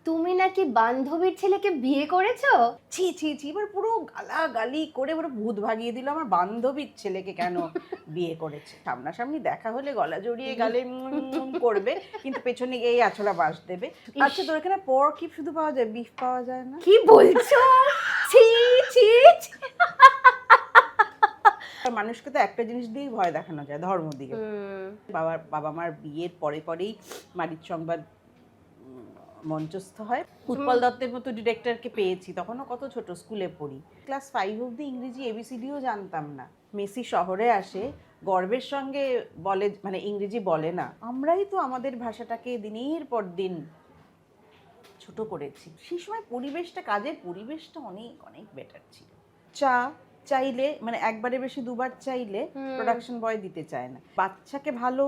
তুমি নাকি বান্ধবীর ছেলেকে বিয়ে করেছো? ছি ছি ছি, এবার পুরো গালাগালি করে পুরো ভূত ভাগিয়ে দিল আমার বান্ধবীর ছেলেকে কেন বিয়ে করেছে। সামনাসামনি দেখা হলে গলা জড়িয়ে গালে করবে, কিন্তু পেছনে গিয়ে আছড়া বাঁশ দেবে। আচ্ছা, তোর এখানে পর্ক কি শুধু পাওয়া যায়, বিফ পাওয়া যায় না? কি বলছো? ছি ছি ছি। আর মানুষকে তো একটা জিনিস দিয়েই ভয় দেখানো যায়, ধর্ম দিয়ে। বাবা মার বিয়ের পরে পরেই মারিচ সংবাদ মঞ্চস্থ হয়। উৎপল দত্তের মতো ডিরেক্টরকে পেয়েছি, তখনও কত ছোট, স্কুলে পড়ি, ক্লাস 5 অবধি ইংরেজি এবিসিডিও জানতাম না। মেসি শহরে আসে, গর্বের সঙ্গে বলে, মানে ইংরেজি বলে না। আমরাই তো আমাদের ভাষাটাকে দিনের পর দিন ছোট করেছি। সেই সময় পরিবেশটা, কাজের পরিবেশটা অনেক অনেক বেটার ছিল। চা চাইলে, মানে একবারে বেশি দুবার চাইলে প্রোডাকশন বয় দিতে চায় না। বাচ্চাকে ভালো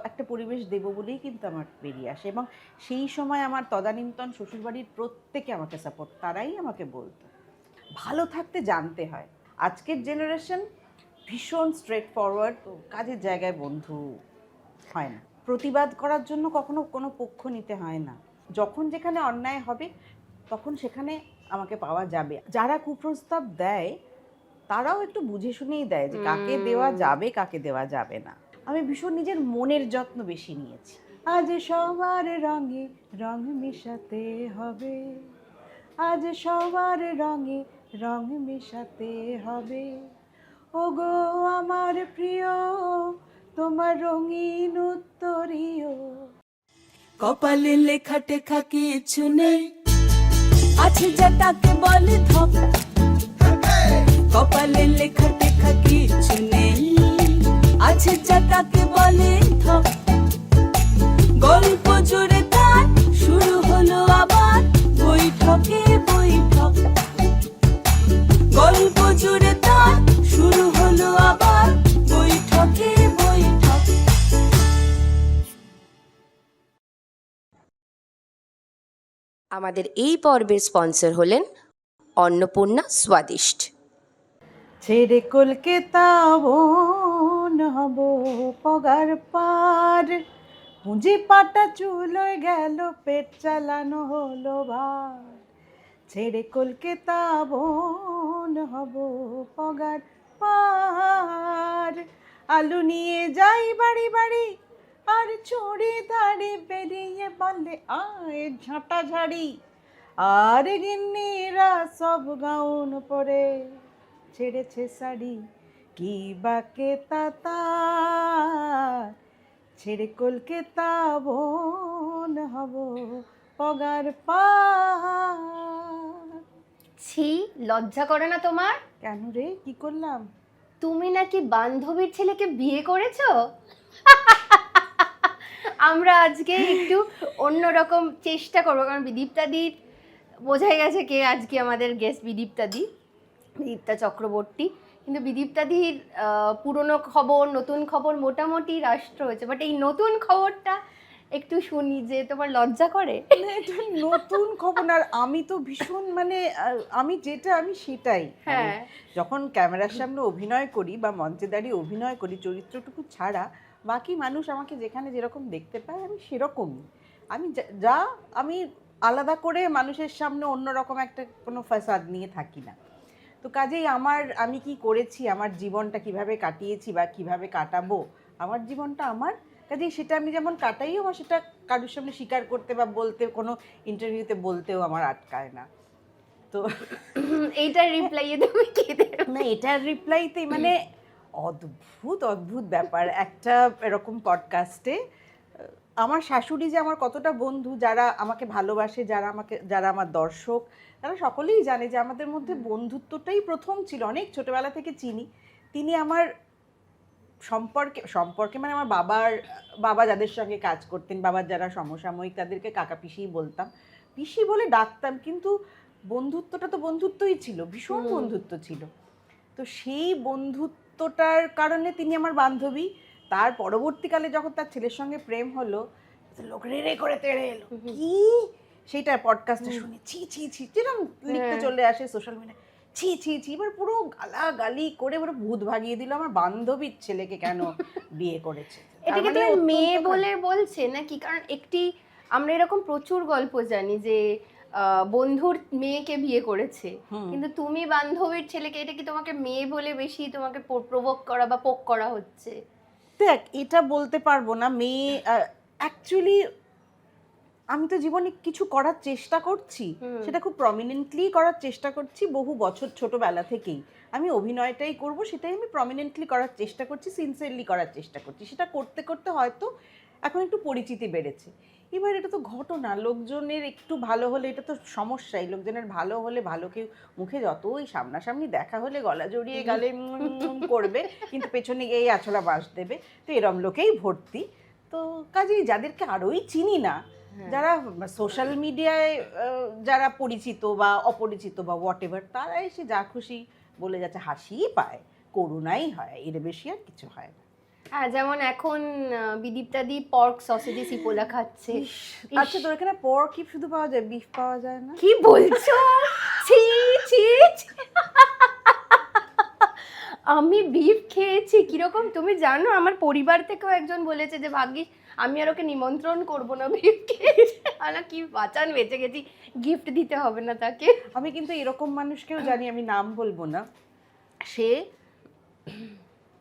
একটা পরিবেশ দেবো বলেই কিন্তু আমার বেরিয়ে আসে। এবং সেই সময় আমার তদানীন্তন শ্বশুরবাড়ির প্রত্যেকে আমাকে সাপোর্ট, তারাই আমাকে বলতো ভালো থাকতে জানতে হয়। আজকের জেনারেশন ভীষণ স্ট্রেট ফরওয়ার্ড, কাজের জায়গায় বন্ধু হয় না, প্রতিবাদ করার জন্য কখনো কোনো পক্ষ নিতে হয় না। যখন যেখানে অন্যায় হবে তখন সেখানে আমাকে পাওয়া যাবে। যারা কুপ্রস্তাব দেয় তারাও একটু বুঝে শুনেই দেয় যে কাকে দেওয়া যাবে, কাকে দেওয়া যাবে না। আমি ভীষণ নিজের মনের যত্ন বেশি নিয়েছি। আজ সবার রঙে রং মেশাতে হবে, আজ সবার রঙে রং মেশাতে হবে। ওগো আমার প্রিয়, তোমার রঙিন উত্তরীয়। কপালে লেখা টেখা কিছু নেই, আছে যেটাকে বলে ধপ। কপালে লেখা টেখা কিছু নেই, আছে যেটাকে বলে ধপ। গল্প জুড়ে তার শুরু হলো আবার বৈঠকে বৈঠক। গল্প জুড়ে তার শুরু হলো আবার বৈঠকে বৈঠক। আমাদের এই পর্বের স্পন্সর হলেন অন্নপূর্ণা স্বাদিষ্ট। ছেড়ে কলকাতা বন হব পগার পার, পুঁজি পাটা চুলোয় গেল, পেট চালানো হলো ভার। ছেড়ে কলকাতা বন হব পগার পার, আলু নিয়ে যাই বাড়ি বাড়ি, আর ছড়ি ধাড়ি বেরিয়ে বলে আয় ঝাঁটা ঝাড়ি। আর গিন্নিরা সব গাউন পরে ছেড়েছে শাড়ি, কি বাকে তাতা। ছেড়ে কলকাতা বন হব পগার পার। ছি, লজ্জা করে না তোমার? কেন রে, কি করলাম? তুমি নাকি বান্ধবীর ছেলেকে বিয়ে করেছো? আমরা আজকে একটু অন্যরকম চেষ্টা করবো, কারণ বিদীপ্তাদির বোঝাই গেছে কে আজকে আমাদের গেস্ট। বিদীপ্তা চক্রবর্তী। কিন্তু বিদীপ্তাদির পুরনো খবর, নতুন খবর মোটামুটি রাষ্ট্র হয়েছে, বাট এই নতুন খবরটা একটু শুনি, যে তোমার লজ্জা করে? এটা নতুন খবর না, আর আমি তো ভীষণ, মানে আমি যেটা আমি সেটাই। হ্যাঁ, যখন ক্যামেরার সামনে অভিনয় করি বা মঞ্চে দাঁড়িয়ে অভিনয় করি, চরিত্রটুকু ছাড়া বাকি মানুষ আমাকে যেখানে যেরকম দেখতে পায় আমি সেরকমই। আমি যা আমি আলাদা করে মানুষের সামনে অন্যরকম একটা কোনো ফাসাদ নিয়ে থাকি না। তো কাজেই আমি কি করেছি, আমার জীবনটা কিভাবে কাটিয়েছি বা কিভাবে কাটাবো, আমার জীবনটা আমার, কাজেই সেটা আমি যেমন কাটাইও, আমার সেটা কারোর সামনে স্বীকার করতে বা বলতে, কোনো ইন্টারভিউতে বলতেও আমার আটকায় না। তো এইটার রিপ্লাইয়ে তুমি কি দেবে? না, এটার রিপ্লাইতে মানে অদ্ভুত অদ্ভুত ব্যাপার। একটা এরকম পডকাস্টে আমার শাশুড়ি যে আমার কতটা বন্ধু, যারা আমাকে ভালোবাসে, যারা আমার দর্শক, তারা সকলেই জানে যে আমাদের মধ্যে বন্ধুত্বটাই প্রথম ছিল, অনেক ছোটবেলা থেকে চিনি। তিনি আমার সম্পর্কে মানে আমার বাবা যাদের সঙ্গে কাজ করতেন, বাবার যারা সমসাময়িক, তাদেরকে কাকা পিসিই বলতাম, পিসি বলে ডাকতাম, কিন্তু বন্ধুত্বটা তো বন্ধুত্বই ছিল, ভীষণ বন্ধুত্ব ছিল। তো সেই বন্ধুত্বটার কারণে তিনি আমার বান্ধবী। তার পরবর্তীকালে যখন তার ছেলের সঙ্গে প্রেম হলো, লোক রে করে তেড়ে এলো, কি সেটা পডকাস্টে শুনে ছি ছি ছি, যেরকম লিখতে চলে আসে সোশ্যাল মিডিয়ায়, ছি ছি ছি, এবার পুরো গালাগালি করে পুরো ভূত ভাগিয়ে দিল আমার বান্ধবীর ছেলেকে কেন বিয়ে করেছে। এটাকে তুমি মেয়ে বলে বলছে নাকি? কারণ একটি আমরা এরকম প্রচুর গল্প জানি যে বন্ধুর মেয়েকে বিয়ে করেছে, কিন্তু তুমি বান্ধবীর ছেলেকে, এটা কি তোমাকে মেয়ে বলে বেশি তোমাকে প্রভোক করা বা পোক করা হচ্ছে? দেখ, এটা বলতে পারবো না। মেয়ে অ্যাকচুয়ালি আমি তো জীবনে কিছু করার চেষ্টা করছি, সেটা খুব প্রমিনেন্টলি করার চেষ্টা করছি বহু বছর ছোটবেলা থেকেই। আমি অভিনয়টাই করব, সেটাই আমি প্রমিনেন্টলি করার চেষ্টা করছি, সিনসিয়ারলি করার চেষ্টা করছি। সেটা করতে করতে হয়তো এখন একটু পরিচিতি বেড়েছে। এবার এটা তো ঘটনা, লোকজনের একটু ভালো হলে এটা তো সমস্যাই। লোকজনের ভালো হলে, ভালো কেউ মুখে যতই সামনাসামনি দেখা হলে গলা জড়িয়ে গালে করবে, কিন্তু পেছনে গিয়ে আছলা বাঁশ দেবে। তো এরম লোকেই ভর্তি। তো কাজেই যাদেরকে আরোই চিনি না, যারা সোশ্যাল মিডিয়ায় যারা পরিচিত বা অপরিচিত বা হোয়াট এভার, তারা এসে যা খুশি বলে যাচ্ছে, হাসিই পায়, করুণাই হয়, এর বেশি আর কিছু হয় না। হ্যাঁ, যেমন এখন বিদীপ্তা দি পর্ক সসেজ সিপোলা খাচ্ছে। আচ্ছা, তোর এখানে পর্ক কি শুধু পাওয়া যায়, বিফ পাওয়া যায় না? কি বলছো? ছি ছি ছি। আমি বিফ খেয়েছি, কিরকম তুমি জানো? আমার পরিবার থেকেও একজন বলেছে যে ভাগ্যিস আমি আর ওকে নিমন্ত্রণ করবো না, বিফ খেয়েছি। আলা কি বাঁচান, বেঁচে গেছি, গিফট দিতে হবে না তাকে। আমি কিন্তু এরকম মানুষকেও জানি, আমি নাম বলবো না। সে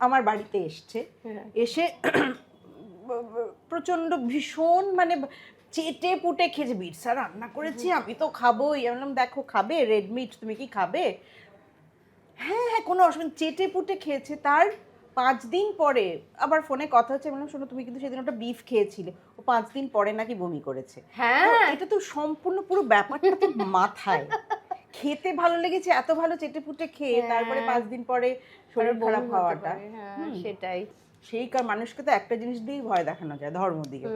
আমার বাড়িতে এসছে, এসে প্রচন্ড ভীষণ মানে চেটে পুটে খেয়েছে। বিরসা রান্না করেছি, আমি তো খাবোই। আমি বললাম, দেখো খাবে রেড মিট, তুমি কি খাবে? হ্যাঁ হ্যাঁ, কোনো অসুবিধা। চেটে পুটে খেয়েছে। তার 5 দিন পরে আবার ফোনে কথা হচ্ছে, বললাম শোনো, তুমি কিন্তু সেদিন ওটা বিফ খেয়েছিলে। ও 5 দিন পরে নাকি বমি করেছে। হ্যাঁ, এটা তো সম্পূর্ণ পুরো ব্যাপারটা তো মাথায়। খেতে ভালো লেগেছে, এত ভালো চেটে পুটে খেয়ে তারপরে 5 দিন পরে শরীর খারাপ হওয়াটা, সেটাই। সেই কার মানুষকে তো একটা জিনিস দিয়েই ভয় দেখানো যায়, ধর্ম দিয়ে।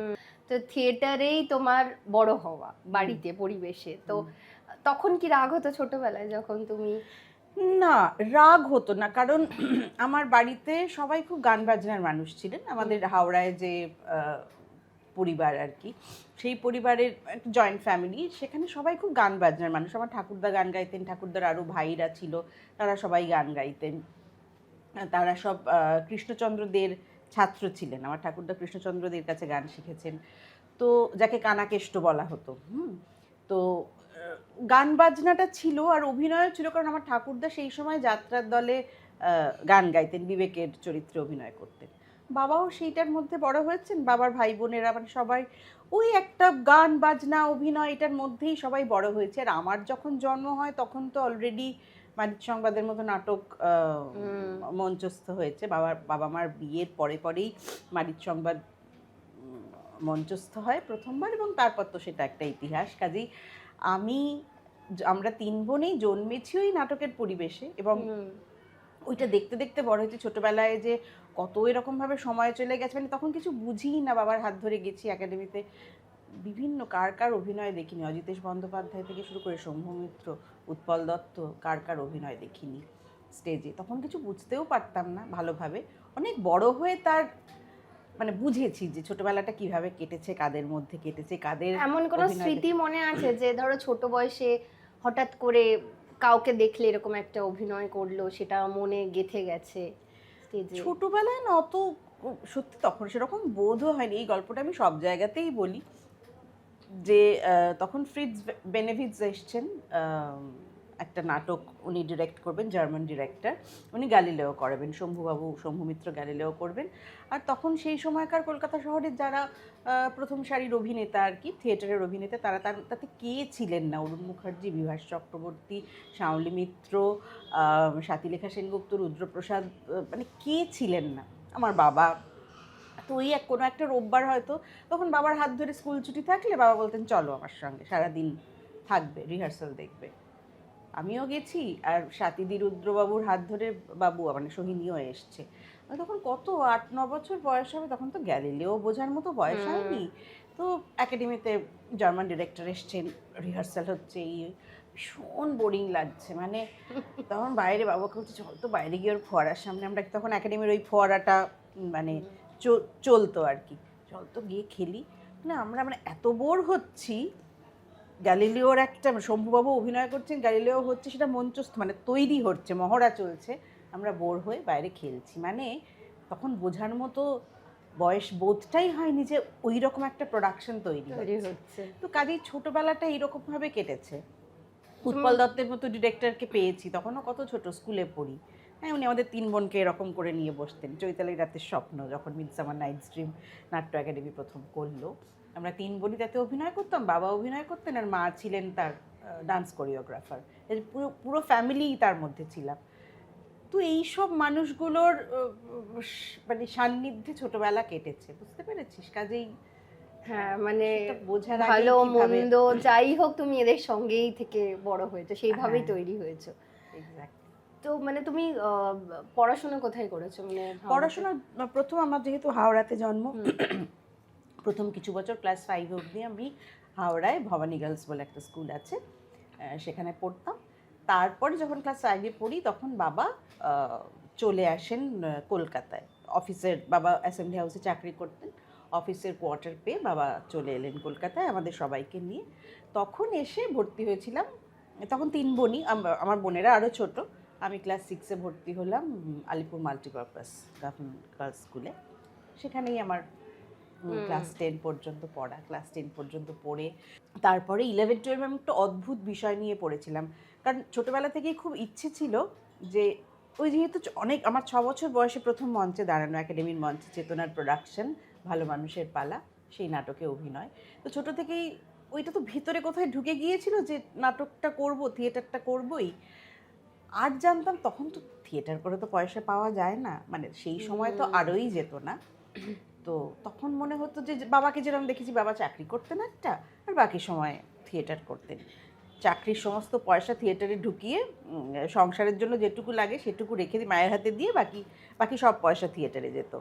তো থিয়েটারেই তোমার বড় হওয়া, বাড়িতে পরিবেশে, তো তখন কি রাগ হতো ছোটবেলায় যখন তুমি? না, রাগ হতো না, কারণ আমার বাড়িতে সবাই খুব গান বাজনার মানুষ ছিলেন। আমাদের হাওড়ায় যে পরিবার আর কি, সেই পরিবারের একটা জয়েন্ট ফ্যামিলি, সেখানে সবাই খুব গান বাজনার মানুষ। আমার ঠাকুরদা গান গাইতেন, ঠাকুরদার আরও ভাইরা ছিল, তারা সবাই গান গাইতেন। তারা সব কৃষ্ণচন্দ্র দের ছাত্র ছিলেন। আমার ঠাকুরদা কৃষ্ণচন্দ্র দের কাছে গান শিখেছেন, তো যাকে কানাকেষ্ট বলা হতো। তো গান বাজনাটা ছিল, আর অভিনয়ও ছিল, কারণ আমার ঠাকুরদা সেই সময় যাত্রার দলে গান গাইতেন, বিবেকের চরিত্রে অভিনয় করতেন। বাবাও সেইটার মধ্যে বড় হয়েছেন, বাবার ভাই বোনেরা মানে সবাই ওই একটা গান বাজনা অভিনয় এটার মধ্যেই সবাই বড় হয়েছে। আর আমার যখন জন্ম হয় তখন তো অলরেডি মানিক সংবাদের মতো নাটক মঞ্চস্থ হয়েছে। বাবা মার বিয়ের পরে পরেই মানিক সংবাদ মঞ্চস্থ হয় প্রথমবার, এবং তারপর তো সেটা একটা ইতিহাস। কাজেই আমরা 3 বোনেই জন্মেছি ওই নাটকের পরিবেশে, এবং ওইটা দেখতে দেখতে বড় হয়েছে। ছোটবেলায় যে কত এরকমভাবে সময় চলে গেছে, মানে তখন কিছু বুঝিই না। বাবার হাত ধরে গেছি একাডেমিতে, বিভিন্ন কার অভিনয় দেখিনি, অজিতেশ বন্দ্যোপাধ্যায় থেকে শুরু করে শম্ভু মিত্র, উৎপল দত্ত, কার অভিনয় দেখিনি স্টেজে। তখন কিছু বুঝতেও পারতাম না ভালোভাবে। অনেক বড় হয়ে তার মানে বুঝেছি যে ছোটবেলাটা কিভাবে কেটেছে, কাদের মধ্যে কেটেছে, কাদের। এমন কোনো স্মৃতি মনে আছে যে ধরো ছোট বয়সে হঠাৎ করে কাউকে দেখলে এরকম একটা অভিনয় করলো, সেটা মনে গেঁথে গেছে স্টেজে? ছোটবেলায় না অত সত্যি তখন সেরকম বোধও হয়নি। এই গল্পটা আমি সব জায়গাতেই বলি যে তখন ফ্রিটজ বেনেভিটস এসছেন, একটা নাটক উনি ডিরেক্ট করবেন, জার্মান ডিরেক্টর। উনি গ্যালিলেও করাবেন, শম্ভু মিত্র গ্যালিলেও করবেন। আর তখন সেই সময়কার কলকাতা শহরের যারা প্রথম সারির অভিনেতা আর কি, থিয়েটারের অভিনেতা, তাতে কে ছিলেন না? অরুণ মুখার্জি, বিভাস চক্রবর্তী, শাওলি মিত্র, স্বাতিলেখা সেনগুপ্ত, রুদ্রপ্রসাদ, মানে কে ছিলেন না? আমার বাবা তো ওই কোনো একটা রোববার হয়তো, তখন বাবার হাত ধরে স্কুল ছুটি থাকলে বাবা বলতেন চলো আমার সঙ্গে, সারাদিন থাকবে, রিহার্সাল দেখবে। আমিও গেছি, আর স্বাতিদি রুদ্রবাবুর হাত ধরে বাবু মানে সোহিনীও এসছে। তখন কত 8-9 বছর বয়স হবে, তখন তো গ্যালিলেও বোঝার মতো বয়স হয়নি। তো একাডেমিতে জার্মান ডিরেক্টর এসছেন, রিহার্সাল হচ্ছে, এই ভীষণ বোরিং লাগছে। মানে তখন বাইরে বাবাকে বলছে চল তো বাইরে গিয়ে ওর ফোয়ারার সামনে, আমরা তখন একাডেমির ওই ফোয়ারাটা মানে চলতো আর কি, চল তো গিয়ে খেলি না। আমরা মানে এত বোর হচ্ছি, গ্যালিলিওর একটা শম্ভুবাবু অভিনয় করছেন, গ্যালিলিও হচ্ছে, সেটা মঞ্চস্থ মানে তৈরি হচ্ছে, মহড়া চলছে, আমরা বোর হয়ে বাইরে খেলছি। মানে তখন বোঝার মতো বয়স বোধটাই হয়নি যে ওই রকম একটা প্রোডাকশন তৈরি তৈরি হচ্ছে। হচ্ছে। তো কাজেই ছোটবেলাটা এইরকম ভাবে কেটেছে। উৎপল দত্তের মতো ডিরেক্টরকে পেয়েছি, তখনও কত ছোট, স্কুলে পড়ি। হ্যাঁ, উনি আমাদের 3 বোনকে এরকম করে নিয়ে বসতেন। চৈতালি রাতের স্বপ্ন যখন মিডসামার নাইটস ড্রিম নাট্য একাডেমি প্রথম করলো, আমরা 3 বোনই তাতে অভিনয় করতাম। বাবা অভিনয় করতেন আর মা ছিলেন তার ডান্স কোরিওগ্রাফার। পুরো পুরো ফ্যামিলিই তার মধ্যে ছিলাম। তো এইসব মানুষগুলোর মানে সান্নিধ্যে ছোটবেলা কেটেছে, বুঝতে পেরেছিস? কাজেই হ্যাঁ, মানে সেটা বোঝার আগে ভালো কিভাবে- মন্দ যাই হোক তুমি এদের সঙ্গেই থেকে বড় হয়েছো, সেইভাবেই হ্যাঁ। তৈরি হয়েছো। Exactly. তো মানে তুমি পড়াশোনা কোথায় করেছো, মানে পড়াশোনা প্রথম আমার যেহেতু হাওড়াতে জন্ম, প্রথম কিছু বছর ক্লাস 5 অবধি আমি হাওড়ায় ভবানী গার্লস বলে একটা স্কুল আছে, সেখানে পড়তাম। তারপরে যখন ক্লাস 5-এ পড়ি তখন বাবা চলে আসেন কলকাতায়। অফিসের, বাবা অ্যাসেম্বলি হাউসে চাকরি করতেন, অফিসের কোয়ার্টার পেয়ে বাবা চলে এলেন কলকাতায় আমাদের সবাইকে নিয়ে। তখন এসে ভর্তি হয়েছিলাম। তখন 3 বোনই, আমার বোনেরা আরও ছোট। আমি ক্লাস 6-এ ভর্তি হলাম আলিপুর মাল্টিপারপাস গভর্নমেন্ট গার্লস স্কুলে। সেখানেই আমার ক্লাস 10 পর্যন্ত পড়া। ক্লাস 10 পর্যন্ত পড়ে তারপরে 11-12 আমি একটা অদ্ভুত বিষয় নিয়ে পড়েছিলাম। কারণ ছোটোবেলা থেকেই খুব ইচ্ছে ছিল যে, ওই যেহেতু অনেক, আমার 6 বছর বয়সে প্রথম মঞ্চে দাঁড়ানো, একাডেমির মঞ্চে চেতনার প্রোডাকশন ভালো মানুষের পালা, সেই নাটকে অভিনয়। তো ছোটো থেকেই ওইটা তো ভিতরে কোথায় ঢুকে গিয়েছিল যে নাটকটা করব, থিয়েটারটা করবই। আর জানতাম তখন তো থিয়েটার করে তো পয়সা পাওয়া যায় না, মানে সেই সময় তো আরোই যেত না। তো তখন মনে হতো যে বাবাকে যেরকম দেখেছি, বাবা চাকরি করতেন একটা, আর বাকি সময় থিয়েটার করতেন। চাকরির সমস্ত পয়সা থিয়েটারে ঢুকিয়ে সংসারের জন্য যেটুকু লাগে সেটুকু রেখে দিয়ে মায়ের হাতে দিয়ে বাকি সব পয়সা থিয়েটারে যেত।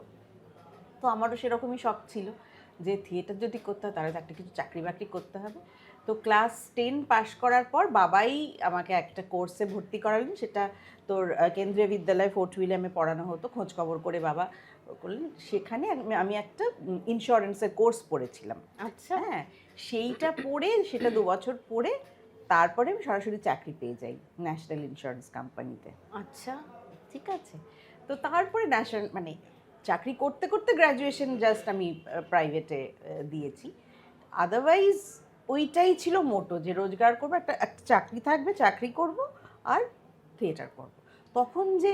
তো আমারও সেরকমই শখ ছিল যে থিয়েটার যদি করতে হয় তাহলে একটা কিছু চাকরি বাকরি করতে হবে। তো ক্লাস 10 পাশ করার পর বাবাই আমাকে একটা কোর্সে ভর্তি করালেন। সেটা তোর কেন্দ্রীয় বিদ্যালয় ফোর্ট উইলিয়ামে পড়ানো হতো, খোঁজ খবর করে বাবা করলেন। সেখানে আমি একটা ইন্স্যুরেন্সের কোর্স পড়েছিলাম। আচ্ছা। হ্যাঁ, সেইটা পড়ে, সেটা 2 বছর পড়ে তারপরে আমি সরাসরি চাকরি পেয়ে যাই ন্যাশনাল ইন্স্যুরেন্স কোম্পানিতে। আচ্ছা। ঠিক আছে। তো তারপরে ন্যাশনাল, মানে চাকরি করতে করতে গ্র্যাজুয়েশন জাস্ট আমি প্রাইভেটে দিয়েছি। আদারওয়াইজ ওইটাই ছিল মোটো, যে রোজগার করবো, একটা চাকরি থাকবে, চাকরি করব আর থিয়েটার করব। তখন যে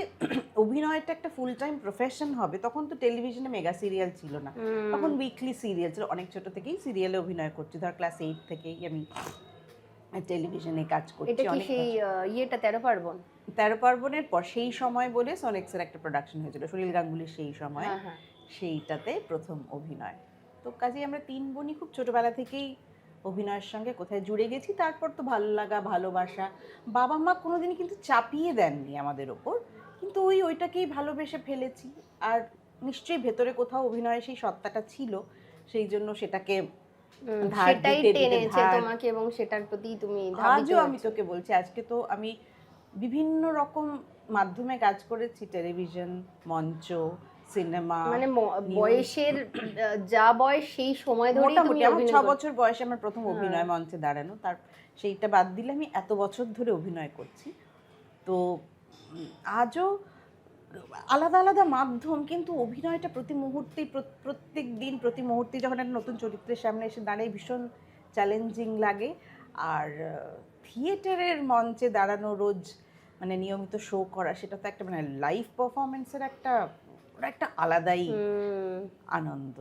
অভিনয়টা একটা ফুল টাইম প্রফেশন হবে, তখন তো টেলিভিশনে মেগা সিরিয়াল ছিল না, তখন উইকলি সিরিয়াল ছিল। অনেক ছোট থেকেই সিরিয়ালে অভিনয় করছি, ধর ক্লাস 8 থেকেই আমি টেলিভিশনে কাজ এটা করছি। কি অনেক সেই ইয়েটা 13 পার্বণ? 13 পার্বণের পর সেই সময় বলে সোনেক্সের একটা প্রোডাকশন হয়েছিল, সলিল গাঙ্গুলির সেই সময়, হ্যাঁ, হ্যাঁ। সেইটাতে প্রথম অভিনয়। তো কাজেই আমরা 3 বোনই খুব ছোটবেলা থেকেই অভিনয়ের সঙ্গে কোথায় জুড়ে গেছি। তারপর তো ভালো লাগা, ভালোবাসা, বাবা মা কোনোদিনই কিন্তু চাপিয়ে দেননি আমাদের ওপর, কিন্তু ওইটাকেই ভালোবেসে ফেলেছি। আর নিশ্চয়ই ভেতরে কোথাও অভিনয়ের সেই সত্তাটা ছিল, সেই জন্য সেটাকে ধার সেটাই দিতে দিতে টেনেছে ধার। তোমাকে এবং সেটার প্রতি তুমি ধাবিত আজও আমি হয়েছো। তোকে বলছি, আজকে তো আমি বিভিন্ন রকম মাধ্যমে কাজ করেছি, টেলিভিশন, মঞ্চ, সিনেমা। মানে বয়সের যা বয়স সেই সময় ধরেই মোটামুটি তুমি আমার অভিনয় 6 করছো। বছর বয়সে আমার প্রথম অভিনয় মঞ্চে দাঁড়ানো, তার সেইটা বাদ দিলে আমি এত বছর ধরে অভিনয় করছি। তো আজও আলাদা আলাদা মাধ্যম, কিন্তু অভিনয়টা প্রতি মুহূর্তেই, প্রত্যেক দিন, প্রতি মুহূর্তেই যখন একটা নতুন চরিত্রের সামনে এসে দাঁড়াই ভীষণ চ্যালেঞ্জিং লাগে। আর থিয়েটারের মঞ্চে দাঁড়ানো, রোজ মানে নিয়মিত শো করা, সেটা তো একটা মানে লাইভ পারফরমেন্সের একটা, ওটা একটা আলাদাই আনন্দ।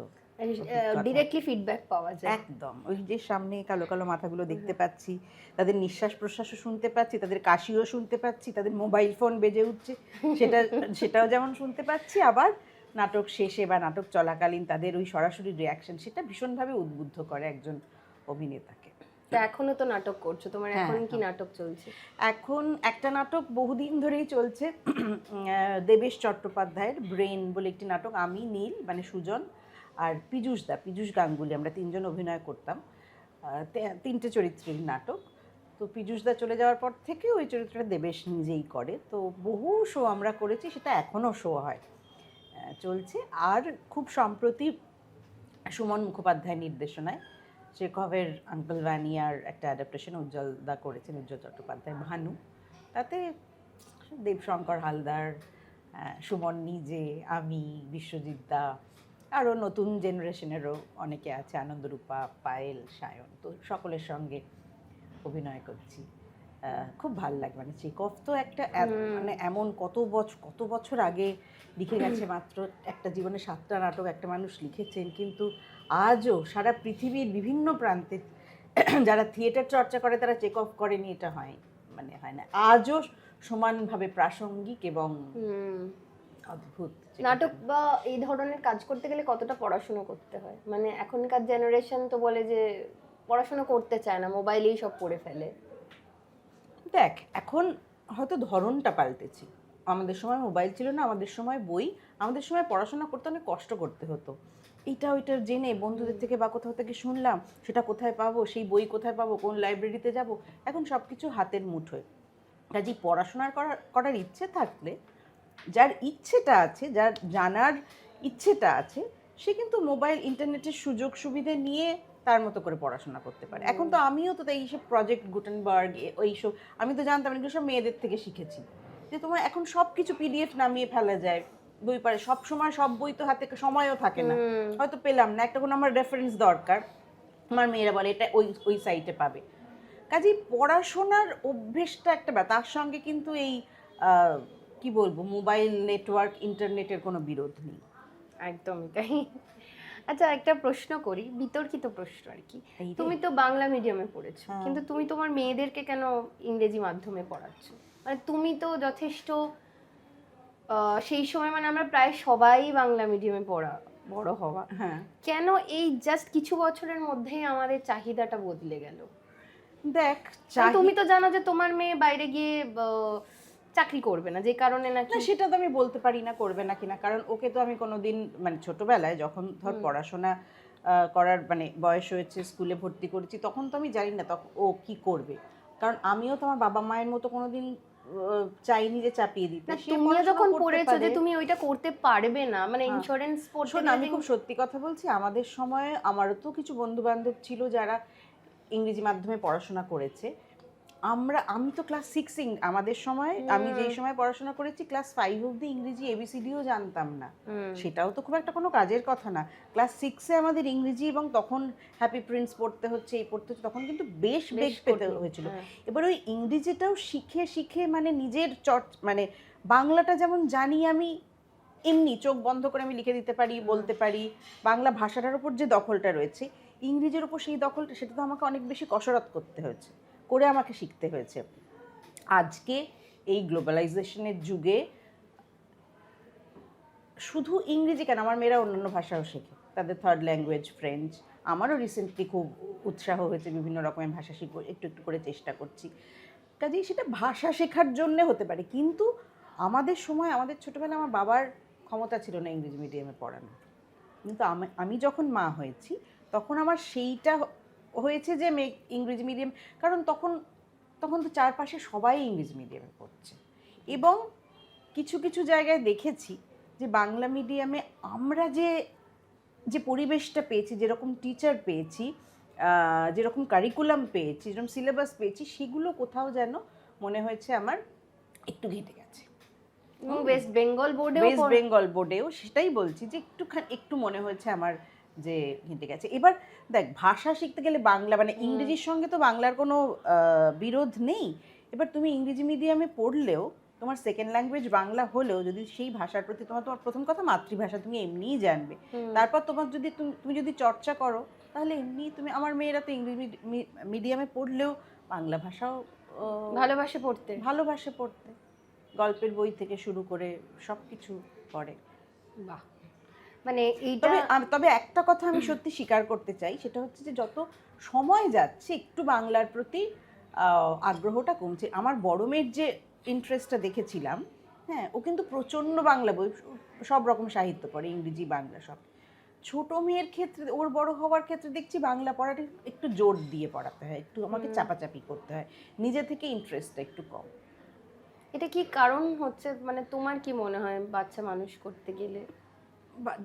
ডিরেক্টলি ফিডব্যাক পাওয়া যায়। একদম, ওই যে সামনে কালো কালো মাথাগুলো দেখতে পাচ্ছি, তাদের নিঃশ্বাস প্রশ্বাসও শুনতে পাচ্ছি, তাদের কাশিও শুনতে পাচ্ছি, তাদের মোবাইল ফোন বেজে উঠছে সেটাও যেমন শুনতে পাচ্ছি, আবার নাটক শেষে বা নাটক চলাকালীন তাদের ওই সরাসরি রিয়াকশন, সেটা ভীষণভাবে উদ্বুদ্ধ করে একজন অভিনেতাকে। তো এখনো তো নাটক করছো, তোমার হ্যাঁ, এখন কি নাটক চলছে? এখন একটা নাটক বহুদিন ধরেই চলছে, দেবেশ চট্টোপাধ্যায়ের ব্রেন বলে একটি নাটক। আমি, নীল মানে সুজন, আর পীযূষ গাঙ্গুলি, আমরা 3 জন অভিনয় করতাম। 3টে চরিত্রের নাটক। তো পীযূষদা চলে যাওয়ার পর থেকে ওই চরিত্রটা দেবেশ নিজেই করে। তো বহু শো আমরা করেছি, সেটা এখনও শো হয়, চলছে। আর খুব সম্প্রতি সুমন মুখোপাধ্যায়ের নির্দেশনায় চেকভের আঙ্কেল ভ্যানিয়ার একটা অ্যাডাপ্টেশন উজ্জ্বলদা করেছেন, উজ্জ্বল চট্টোপাধ্যায়, ভানু। তাতে দেবশঙ্কর হালদার, সুমন নিজে, আমি, বিশ্বজিৎ দা, আরও নতুন জেনারেশনেরও অনেকে আছে, আনন্দরূপা, পায়েল, সায়ন, তো সকলের সঙ্গে অভিনয় করছি। খুব ভালো লাগে, মানে চেকভ তো একটা মানে এমন কত বছর আগে লিখে গেছে, মাত্র একটা জীবনে 7টা নাটক একটা মানুষ লিখেছেন, কিন্তু আজও সারা পৃথিবীর বিভিন্ন প্রান্তে যারা থিয়েটার চর্চা করে তারা চেকভ করেনি এটা হয় না, আজও সমানভাবে প্রাসঙ্গিক এবং অদ্ভুত। নাটক বা এই ধরনের কাজ করতে গেলে কতটা পড়াশোনা করতে হয়? মানে এখনকার জেনারেশন তো বলে যে পড়াশোনা করতে চায় না, মোবাইলেই সব পড়ে ফেলে। দেখ, এখন হয়তো ধরনটা পাল্টেছি। আমাদের সময় মোবাইল ছিল না, আমাদের সময় বই, আমাদের সময় পড়াশোনা করতে অনেক কষ্ট করতে হতো। এইটা ওইটার জেনে বন্ধুদের থেকে বা কোথাও থেকে শুনলাম, সেটা কোথায় পাবো, সেই বই কোথায় পাবো, কোন লাইব্রেরিতে যাব, এখন সব কিছু হাতের মুঠোয়। কাজেই পড়াশোনার করার ইচ্ছে থাকলে, যার ইচ্ছেটা আছে, যার জানার ইচ্ছেটা আছে, সে কিন্তু মোবাইল ইন্টারনেটের সুযোগ সুবিধে নিয়ে তার মতো করে পড়াশোনা করতে পারে। এখন তো আমিও তো এইসব প্রজেক্ট গুটেনবার্গ ওইসব আমি তো জানতাম, এগুলো সব মেয়েদের থেকে শিখেছি, যে তোমার এখন সব কিছু পিডিএফ নামিয়ে ফেলা যায়, বই পারে, সব সময় সব বই তো হাতে সময়ও থাকে না, হয়তো পেলাম না, একটা কোনো আমার রেফারেন্স দরকার, আমার মেয়েরা বলে এটা ওই সাইটে পাবে। কাজেই পড়াশোনার অভ্যেসটা একটা তার সঙ্গে কিন্তু এই কি বলবো, মোবাইল নেটওয়ার্ক ইন্টারনেটের কোনো বিরোধ নেই। একদমই তাই। আচ্ছা, একটা প্রশ্ন করি, বিতর্কিত প্রশ্ন আর কি। তুমি তো বাংলা মিডিয়ামে পড়েছো, কিন্তু তুমি তোমার মেয়েদেরকে কেন ইংরেজি মাধ্যমে পড়াচ্ছো? মানে তুমি তো যথেষ্ট সেই সময়, মানে আমরা প্রায় সবাই বাংলা মিডিয়ামে বড় হওয়া, হ্যাঁ, কেন এই জাস্ট কিছু বছরের মধ্যেই আমাদের চাহিদাটা বদলে গেল? দেখ, তুমি তো জানো যে তোমার মেয়ে বাইরে গিয়ে চাকরি করবে না, যে কারণে নাকি। না, সেটা তো আমি বলতে পারি না করবে না কিনা, কারণ ওকে তো আমি কোনোদিন, মানে ছোটবেলায় যখন ধর পড়াশোনা করার মানে বয়স হয়েছে, স্কুলে ভর্তি করেছি, তখন তো আমি জানি না তখন ও কি করবে, কারণ আমিও তো আমার বাবা মায়ের মতো কোনোদিন চাইনি যে চাপিয়ে দিতে। তুমিও যখন পড়েছো যে তুমি ওইটা করতে পারবে না, মানে ইন্স্যুরেন্স পড়তে, শোন, আমি খুব সত্যি কথা বলছি, আমাদের সময় আমারও তো কিছু বন্ধু বান্ধব ছিল যারা ইংরেজি মাধ্যমে পড়াশোনা করেছে। আমি তো ক্লাস 6, আমাদের সময়, আমি যেই সময় পড়াশোনা করেছি ক্লাস 5 অবধি ইংরেজি এবিসিডিও জানতাম না, সেটাও তো খুব একটা কোনো কাজের কথা না। ক্লাস 6-এ আমাদের ইংরেজি, এবং তখন হ্যাপি প্রিন্স পড়তে হচ্ছে, এই পড়তে হচ্ছে, তখন কিন্তু বেশ বেগ পেতে হয়েছিল। এবার ওই ইংরেজিটাও শিখে মানে নিজের মানে বাংলাটা যেমন জানি আমি, এমনি চোখ বন্ধ করে আমি লিখে দিতে পারি, বলতে পারি, বাংলা ভাষাটার উপর যে দখলটা রয়েছে, ইংরেজির উপর সেই দখলটা, সেটা তো আমাকে অনেক বেশি কসরত করতে হয়েছে, করে আমাকে শিখতে হয়েছে। আজকে এই গ্লোবালাইজেশনের যুগে শুধু ইংরেজি কেন, আমার মেয়েরা অন্যান্য ভাষাও শেখে, তাদের থার্ড ল্যাঙ্গুয়েজ ফ্রেঞ্চ। আমারও রিসেন্টলি খুব উৎসাহ হয়েছে, বিভিন্ন রকমের ভাষা শিখবো, একটু করে চেষ্টা করছি। কাজেই সেটা ভাষা শেখার জন্যে হতে পারে, কিন্তু আমাদের সময়, আমাদের ছোটোবেলায় আমার বাবার ক্ষমতা ছিল না ইংরেজি মিডিয়ামে পড়ানো, কিন্তু আমি যখন মা হয়েছি তখন আমার সেইটা হয়েছে যে ইংরেজি মিডিয়াম, কারণ তখন তো চারপাশে সবাই ইংরেজি মিডিয়ামে পড়ছে, এবং কিছু জায়গায় দেখেছি যে বাংলা মিডিয়ামে আমরা যে পরিবেশটা পেয়েছি, যেরকম টিচার পেয়েছি, যেরকম কারিকুলাম পেয়েছি, যেরকম সিলেবাস পেয়েছি, সেগুলো কোথাও যেন মনে হয়েছে আমার একটু ঘেটে গেছে। ওয়েস্ট বেঙ্গল বোর্ডেও সেটাই বলছি, যে একটু মনে হয়েছে আমার যে ঘেটে গেছে। এবার দেখ, ভাষা শিখতে গেলে বাংলা, মানে ইংরেজির সঙ্গে তো বাংলার কোনো বিরোধ নেই। এবার তুমি ইংরেজি মিডিয়ামে পড়লেও, তোমার সেকেন্ড ল্যাঙ্গুয়েজ বাংলা হলেও, যদি সেই ভাষার প্রতি তোমার প্রথম কথা মাতৃভাষা তুমি এমনিই জানবে, তারপর তোমার যদি তুমি যদি চর্চা করো, তাহলে এমনি তুমি, আমার মেয়েরা তো ইংরেজি মিডিয়ামে পড়লেও বাংলা ভাষাও ভালোবাসে পড়তে, গল্পের বই থেকে শুরু করে সব কিছু পড়ে। বাহ, মানে এইটা। তবে একটা কথা আমি সত্যি স্বীকার করতে চাই, সেটা হচ্ছে যে যত সময় যাচ্ছে একটু বাংলার প্রতি আগ্রহটা কমছে। আমার বড় মেয়ের যে ইন্টারেস্টটা দেখেছিলাম, হ্যাঁ, ও কিন্তু প্রচণ্ড বাংলা বই, সব রকম সাহিত্য পড়ে, ইংরেজি বাংলা সব। ছোট মেয়ের ক্ষেত্রে, ওর বড় হওয়ার ক্ষেত্রে দেখছি বাংলা পড়াটা একটু জোর দিয়ে পড়াতে হয়, একটু আমাকে চাপাচাপি করতে হয়, নিজে থেকে ইন্টারেস্টটা একটু কম। এটা কি কারণ হচ্ছে, মানে তোমার কি মনে হয় বাচ্চা মানুষ করতে গেলে?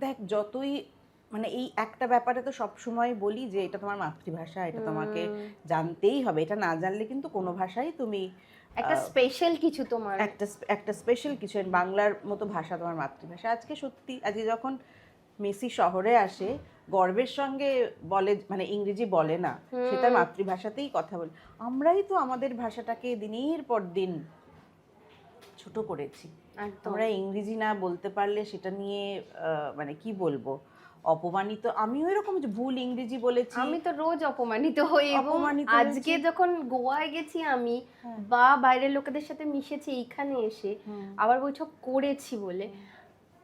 দেখ, যতই মানে এই একটা ব্যাপারে তো সব সময় বলি যে এটা তোমার মাতৃভাষা, এটা তোমাকে জানতেই হবে, এটা না জানলে কিন্তু কোনো ভাষাই তুমি একটা স্পেশাল কিছু, তোমার একটা স্পেশাল কিছু, বাংলার মতো ভাষা তোমার মাতৃভাষা। আজকে সত্যি, আজকে যখন মেসি শহরে আসে, গর্বের সঙ্গে বলে, মানে ইংরেজি বলে না, সে তার মাতৃভাষাতেই কথা বলে। আমরাই তো আমাদের ভাষাটাকে দিনের পর দিন ছোট করেছি। একদম। আমরা ইংরেজি না বলতে পারলে সেটা নিয়ে মানে কি বলবো, অপমানিত। আমিও এরকম যে ভুল ইংরেজি বলেছি, আমি তো রোজ অপমানিত হই, এবং অপমানিত আজকে হয়েছি। যখন গোয়ায় গেছি আমি, বা বাইরের লোকেদের সাথে মিশেছি এইখানে এসে, আবার বৈঠক করেছি বলে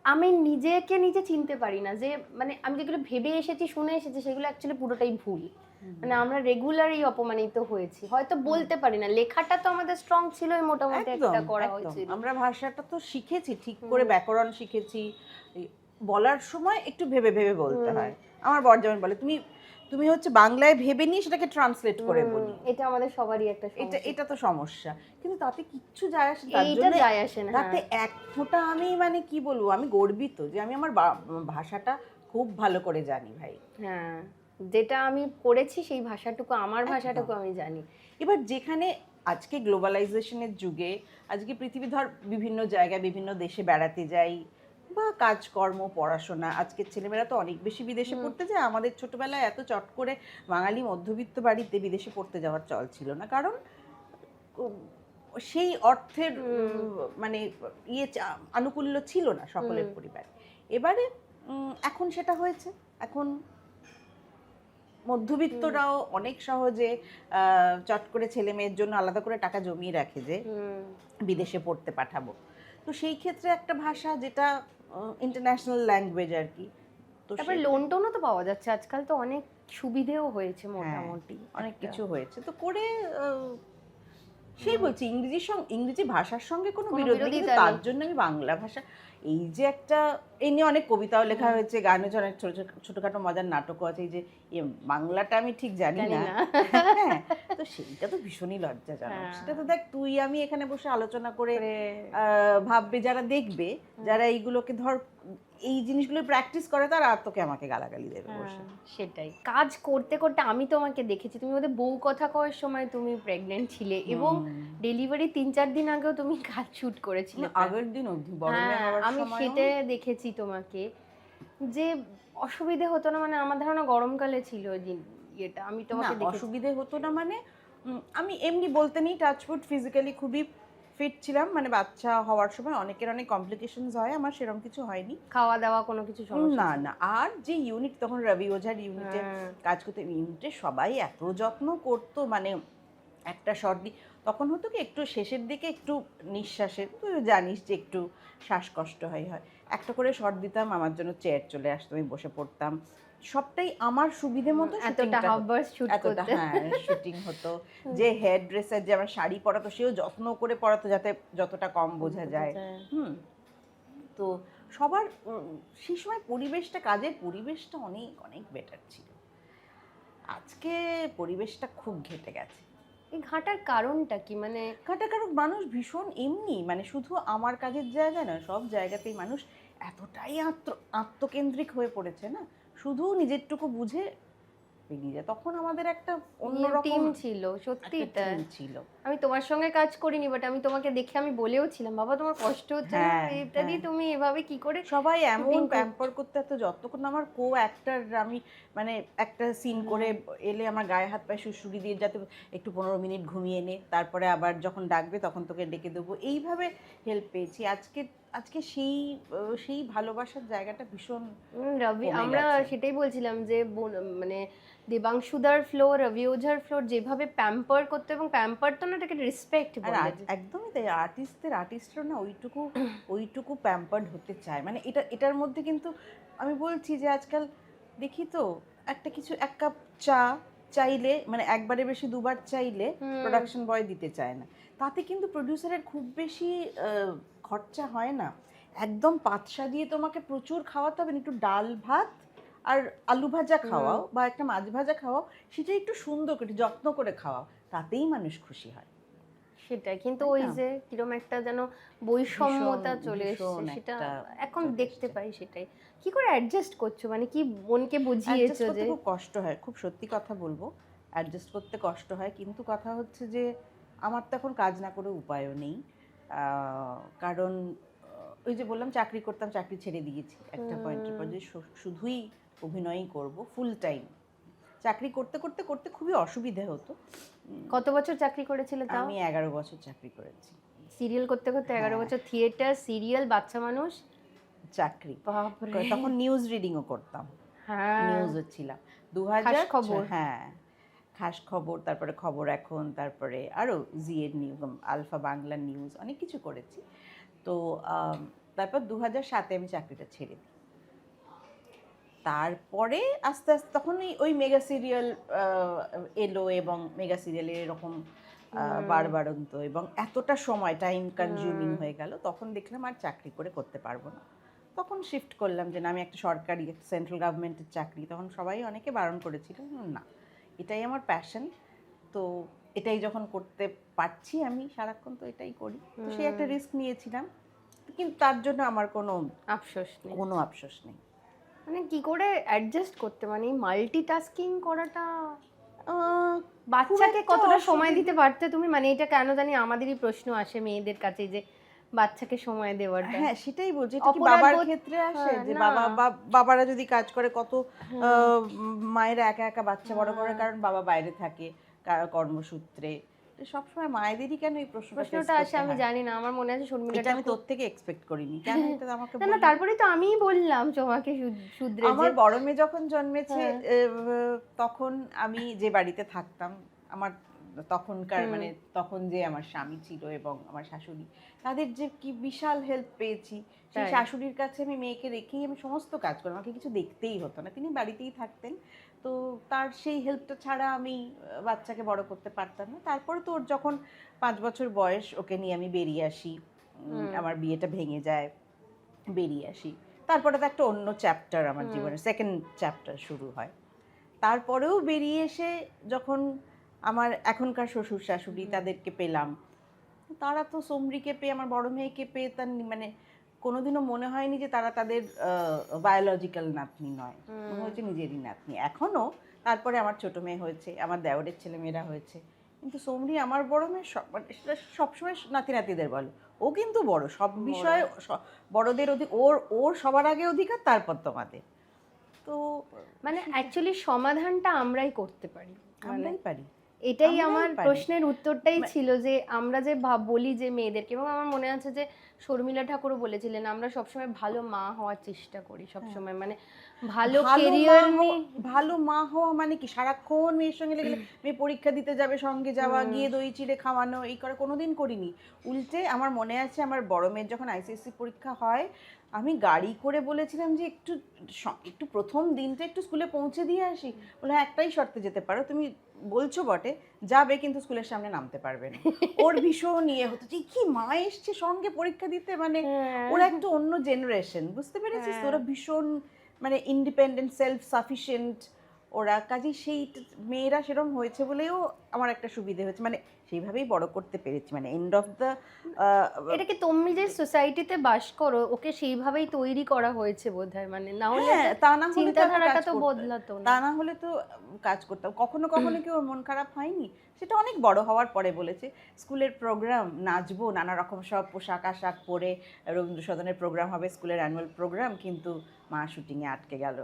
আমি নিজেকে নিজে চিনতে পারি না, যে মানে আমি যেগুলো ভেবে এসেছি, শুনে এসেছি, সেগুলো অ্যাকচুয়ালি পুরোটাই ভুল। মানে আমরা রেগুলারই অপমানিত হয়েছি, হয়তো বলতে পারি না, লেখাটা তো আমাদের স্ট্রং ছিলই, মোটামুটি একদম একটা করা একদম। হয়েছিল। আমরা ভাষাটা তো শিখেছি, ঠিক করে ব্যাকরণ শিখেছি। এই বলার সময় একটু ভেবে ভেবে বলতে হয়। আমার বর যেমন বলে, তুমি তুমি হচ্ছে বাংলায় ভেবে নিয়ে সেটাকে ট্রান্সলেট করে বলি। এটা আমাদের সবারই একটা এটা সমস্যা। এটা তো সমস্যা, কিন্তু তাতে কিচ্ছু যায় আসে না। তার এইটা জন্য যায় আসে না, তাতে হ্যাঁ। এক ফোঁটা আমি মানে কি বলবো, আমি গর্বিত যে আমি আমার ভাষাটা খুব ভালো করে জানি ভাই। হ্যাঁ, যেটা আমি করেছি সেই ভাষাটুকু, আমার ভাষাটুকু আমি জানি। এবার যেখানে আজকে গ্লোবালাইজেশনের যুগে, আজকে পৃথিবী ধর বিভিন্ন জায়গায় বিভিন্ন দেশে বেড়াতে যাই, বা কাজকর্ম, পড়াশোনা, আজকের ছেলেমেয়েরা তো অনেক বেশি বিদেশে পড়তে যায়। আমাদের ছোটবেলায় এত চট করে বাঙালি মধ্যবিত্ত বাড়িতে বিদেশে পড়তে যাওয়ার চল ছিল না, কারণ সেই অর্থের মানে আনুকূল্য ছিল না সকলের পরিবারে। এবারে এখন সেটা হয়েছে। এখন মধ্যবিত্তরাও অনেক সহজে চট করে ছেলে মেয়ের জন্য আলাদা করে টাকা জমিয়ে রাখে যে বিদেশে পড়তে পাঠাবো। তো সেই ক্ষেত্রে একটা ভাষা যেটা ইন্টারন্যাশনাল ল্যাঙ্গুয়েজ আর কি, তো তারপরে লোন টোনও তো পাওয়া যাচ্ছে আজকাল, তো অনেক সুবিধেও হয়েছে হ্যাঁ, মোটামুটি, অনেক কিছু হয়েছে তো করে। সেই বলছি, ইংরেজি ভাষার সঙ্গে কোনো কোনো বিরোধ নেই, বিরোধিতা কিন্তু তার নেই। জন্য আমি বাংলা ভাষা, এই যে একটা, এই নিয়ে অনেক কবিতাও লেখা হয়েছে, গান হয়েছে, অনেক ছোটখাটো মজার নাটকও আছে, এই যে বাংলাটা আমি ঠিক জানি জানি না। না। হ্যাঁ, তো সেইটা তো ভীষণই লজ্জাজনক। সেটা তো দেখ, তুই আমি এখানে বসে আলোচনা করে ভাববে যারা দেখবে, যারা এইগুলোকে ধর এই জিনিসগুলো প্র্যাকটিস করে, তারা আর তোকে আমাকে গালাগালি দেবে বসে। সেটাই, কাজ করতে করতে আমি তোমাকে দেখেছি, তুমি ওদের বউ কথা কওয়ার সময় তুমি প্রেগনেন্ট ছিলে, এবং ডেলিভারি 3-4 দিন আগেও তুমি কাজ শুট করেছিলে। আগের দিন অবধি বড় মেয়ে হ্যাঁ, হওয়ার আমি সময় সেটা দেখেছি তোমাকে, যে অসুবিধে হতো না, মানে আমার ধারণা গরমকালে ছিল ওই দিন, এটা আমি তোমাকে না, দেখেছি। অসুবিধে হতো না মানে আমি এমনি বলতে নেই, টাচউড ফিজিক্যালি খুবই ফিট ছিলাম। মানে বাচ্চা হওয়ার সময় অনেকের অনেক কমপ্লিকেশনস হয়, আমার সেরকম কিছু হয়নি। খাওয়া দাওয়া কোনো কিছু সমস্যা না ছিল না, আর যে ইউনিট, তখন রবি ওঝার ইউনিটে কাজ করতে, ইউনিটে সবাই এত যত্ন করতো, মানে একটা সর্দি তখন হতো কি, একটু শেষের দিকে একটু নিঃশ্বাসের, তুই জানিস যে একটু শ্বাসকষ্ট হয়, একটা করে শট দিতাম, আমার জন্য চেয়ার চলে আসতো, আমি বসে পড়তাম, সবটাই আমার সুবিধে মতো এতটা হাফবার শুট করতে। হ্যাঁ, শুটিং হতো। যে হেয়ার ড্রেসার যে আমার শাড়ি পরাতো, সেও যত্ন করে পরাতো যাতে যতটা কম বোঝা যায়। তো সবার সেই সময় পরিবেশটা, কাজের পরিবেশটা অনেক অনেক বেটার ছিল। আজকে পরিবেশটা খুব ঘেটে গেছে। এই ঘাটার কারণটা কি, মানে কারণ মানুষ ভীষণ এমনি, মানে শুধু আমার কাজের জায়গায় না, সব জায়গাতেই মানুষ এতটাই আত্মকেন্দ্রিক হয়ে পড়েছে না, শুধু নিজেরটুকু বুঝে বেরিয়ে যায়। তখন আমাদের একটা অন্যরকম টিম ছিল, সত্যি একটা এটা team ছিল। আমি তোমার সঙ্গে কাজ করিনি, বাট আমি তোমাকে দেখে আমি বলেও ছিলাম, বাবা তোমার কষ্ট হচ্ছে না, হ্যাঁ, ইত্যাদি, তুমি এভাবে কি করে সবাই এমন shooting করছো? প্যাম্পার করতে, এত যত্ন করতো। আমার কো অ্যাক্টর, আমি মানে একটা সিন করে এলে আমার গায়ে হাত পায়ে সুড়সুড়ি দিয়ে, যাতে একটু 15 মিনিট ঘুমিয়ে নে, তারপরে আবার যখন ডাকবে তখন তোকে ডেকে দেবো, এইভাবে হেল্প পেয়েছি। আজকে সেই ভালোবাসার জায়গাটা ভীষণ রবি, কমে আমরা গেছে। সেটাই বলছিলাম যে মানে দেবাংশুদার ফ্লোর, রবি ওঝার ফ্লোর যেভাবে প্যাম্পার করতো, এবং প্যাম্পার তো না, এটাকে রেসপেক্ট আর বলে। একদমই তাই, আর্টিস্টরা না ওইটুকু প্যাম্পার্ড হতে চায়। মানে এটার মধ্যে কিন্তু আমি বলছি যে আজকাল দেখি তো, একটা কিছু, এক কাপ চা চাইলে, মানে একবারে বেশি দুবার চাইলে প্রোডাকশন বয় দিতে চায় না। তাতে কিন্তু প্রডিউসারের খুব বেশি খরচা হয় না, একদম পাতসা দিয়ে তোমাকে প্রচুর খাওয়াতে হবে না, একটু ডাল ভাত আর আলু ভাজা খাওয়াও, বা একটা মাছ ভাজা খাওয়াও, সেটা একটু সুন্দর করে যত্ন করে খাওয়াও, তাতেই মানুষ খুশি হয়। সেটাই, কিন্তু তাই ওই না? যে কিরকম একটা যেন বৈষম্যতা চলে ভীষণ এসেছে, সেটা একটা এখন চলে দেখতে এসেছে। পাই। সেটাই, কি করে অ্যাডজাস্ট করছো, মানে কি মনকে অ্যাডজাস্ট বুঝিয়েছো করতে যে খুব কষ্ট হয়, খুব সত্যি কথা বলবো, অ্যাডজাস্ট করতে কষ্ট হয়, কিন্তু কথা হচ্ছে যে আমার তো এখন কাজ না করে উপায়ও নেই। কারণ ওই যে বললাম চাকরি করতাম, চাকরি ছেড়ে দিয়েছি একটা পয়েন্টের পর, যে শুধুই অভিনয়ই করব ফুল টাইম। চাকরি করতে করতে করতে খুবই অসুবিধে হতো। কত বছর চাকরি করেছিলে তাও? আমি 11 বছর চাকরি করেছি। সিরিয়াল করতে করতে 11 বছর, থিয়েটার, সিরিয়াল, বাচ্চা মানুষ, চাকরি বাপরে। তখন নিউজ রিডিংও করতাম, হ্যাঁ, নিউজে ছিলাম। খাস খবর। হ্যাঁ, খাস খবর, তারপরে খবর এখন, তারপরে আরও জিএড নিউজ, আলফা বাংলা নিউজ, অনেক কিছু করেছি। তো তারপর 2007-এ আমি চাকরিটা ছেড়ে দিই। তারপরে আস্তে আস্তে তখন ওই মেগা সিরিয়াল এলো, এবং মেগা সিরিয়ালের এরকম বাড়বাড়ন্ত এবং এতটা সময় টাইম কনজিউমিং হয়ে গেল, তখন দেখলাম আর চাকরি করে করতে পারবো না। তখন শিফট করলাম যে না, আমি একটা সরকারি সেন্ট্রাল গভর্নমেন্টের চাকরি, তখন সবাই অনেকে বারণ করেছিল, না এটাই আমার প্যাশন, তো এটাই যখন করতে পারছি আমি সারাক্ষণ, তো এটাই করি। তো সেই একটা রিস্ক নিয়েছিলাম, কিন্তু তার জন্য আমার কোনো আফসোস নেই। আফসোস নেই। মানে কি করে অ্যাডজাস্ট করতে, মানে মাল্টিটাস্কিং করাটা, বাচ্চাকে একটা কতটা সময় অসুবিধা- দিতে পারতে তুমি? মানে এটা কেন জানি আমাদেরই প্রশ্ন আসে মেয়েদের কাছে, যে বাচ্চাকে সময় দেওয়াটা। হ্যাঁ, সেটাই বলছি, এটা কি অপরাধ বাবার বোধ- ক্ষেত্রে আসে হ্যাঁ, যে না। বাবারা যদি কাজ করে, কত মায়েরা একা একা বাচ্চা বড় করে, কারণ বাবা বাইরে থাকে কর্মসূত্রে। তো সবসময় মায়েদেরই কেন এই প্রশ্নটা আসে আমি জানি না, আমার মনে আছে এটা শর্মিলাটা আমি তোর থেকে এক্সপেক্ট করিনি, কেন এটা আমাকে না না, তারপরে তো আমিই বললাম তোমাকে শুধরে, আমার যে বড় মেয়ে যখন জন্মেছে, হ্যাঁ। তখন আমি যে বাড়িতে থাকতাম, আমার তখনকার মানে তখন যে আমার স্বামী ছিল এবং আমার শাশুড়ি, তাদের যে কি বিশাল হেল্প পেয়েছি। সেই তাই। শাশুড়ির কাছে আমি মেয়েকে রেখেই আমি সমস্ত কাজ করতাম, আমাকে কিছু দেখতেই হতো না, তিনি বাড়িতেই থাকতেন। তো তার সেই হেল্পটা ছাড়া আমি বাচ্চাকে বড় করতে পারতাম না। তারপরে তো ওর যখন 5 বছর বয়স, ওকে নিয়ে আমি বেরিয়ে আসি, আমার বিয়েটা ভেঙে যায়, বেরিয়ে আসি। তারপরে তো একটা অন্য চ্যাপ্টার আমার জীবনের, সেকেন্ড চ্যাপ্টার শুরু হয়। তারপরেও বেরিয়ে এসে যখন আমার এখনকার শ্বশুর শাশুড়ি, তাদেরকে পেলাম, তারা তো সমরিকে পেয়ে, আমার বড় মেয়েকে পেয়ে, তার মানে কোনোদিনও মনে হয়নি যে তারা তাদের বায়োলজিক্যাল নাতনি নয়, মনে হয়েছে নিজেরই নাতনি এখনও। তারপরে আমার ছোট মেয়ে হয়েছে, আমার দেওরের ছেলেমেয়েরা হয়েছে, কিন্তু সমরি আমার বড় মেয়ে, মানে সেটা সবসময় নাতি নাতিদের বলে, ও কিন্তু বড়, সব বিষয়ে বড়দের ওর সবার আগে অধিকার, তারপর তোমাদের। তো মানে অ্যাকচুয়ালি সমাধানটা আমরাই করতে পারি, মানে আমরাই পারি। এটাই আমরাই আমার পারি। প্রশ্নের উত্তরটাই ছিল, যে আমরা যে বলি যে মেয়েদেরকে, এবং আমার মনে আছে যে শর্মিলা ঠাকুরও বলেছিলেন, আমরা সবসময় ভালো মা হওয়ার চেষ্টা করি সবসময়, মানে ভালো কেরিয়ার নিয়ে। ভালো মা হওয়া মানে কি সারাক্ষণ মেয়ের সঙ্গে লেগে মেয়ে পরীক্ষা দিতে যাবে, সঙ্গে যাওয়া, গিয়ে দই চিড়ে খাওয়ানো, এই করা কোনোদিন করিনি। উল্টে আমার মনে আছে, আমার বড় মেয়ের যখন আইসিএসসি পরীক্ষা হয়, আমি গাড়ি করে বলেছিলাম যে একটু প্রথম দিনটা একটু স্কুলে পৌঁছে দিয়ে আসি। বলে একটাই শর্তে যেতে পারো, তুমি বলছো বটে যাবে, কিন্তু স্কুলের সামনে নামতে পারবে না। ওর ভীষণ ইয়ে হতো যে কি মা এসছে সঙ্গে পরীক্ষা দিতে, মানে ওরা একটু অন্য জেনারেশন, বুঝতে পেরেছিস তো, ওরা ভীষণ মানে ইন্ডিপেন্ডেন্ট, সেলফ সাফিসিয়েন্ট ওরা। কাজেই সেই মেয়েরা সেরকম হয়েছে বলেও আমার একটা সুবিধে হয়েছে, মানে সেইভাবেই বড় করতে পেরেছি, মানে এন্ড অফ দ্য। এটাকে তুমি যে সোসাইটিতে বাস করো, ওকে সেইভাবেই তৈরি করা হয়েছে বোধহয়, মানে না হলে তা না হলে তো চিন্তাধারাটা তো কাজ বদলাতো তা না। না হলে তো কাজ করতাম। কখনো কখনো কি ওর মন খারাপ হয়নি? সেটা অনেক বড় হওয়ার পরে বলেছে। স্কুলের প্রোগ্রাম, নাচবো, নানা রকম সব পোশাক আশাক পরে, রবীন্দ্র সদনের প্রোগ্রাম হবে, স্কুলের অ্যানুয়াল প্রোগ্রাম, কিন্তু মা শুটিংয়ে আটকে গেল,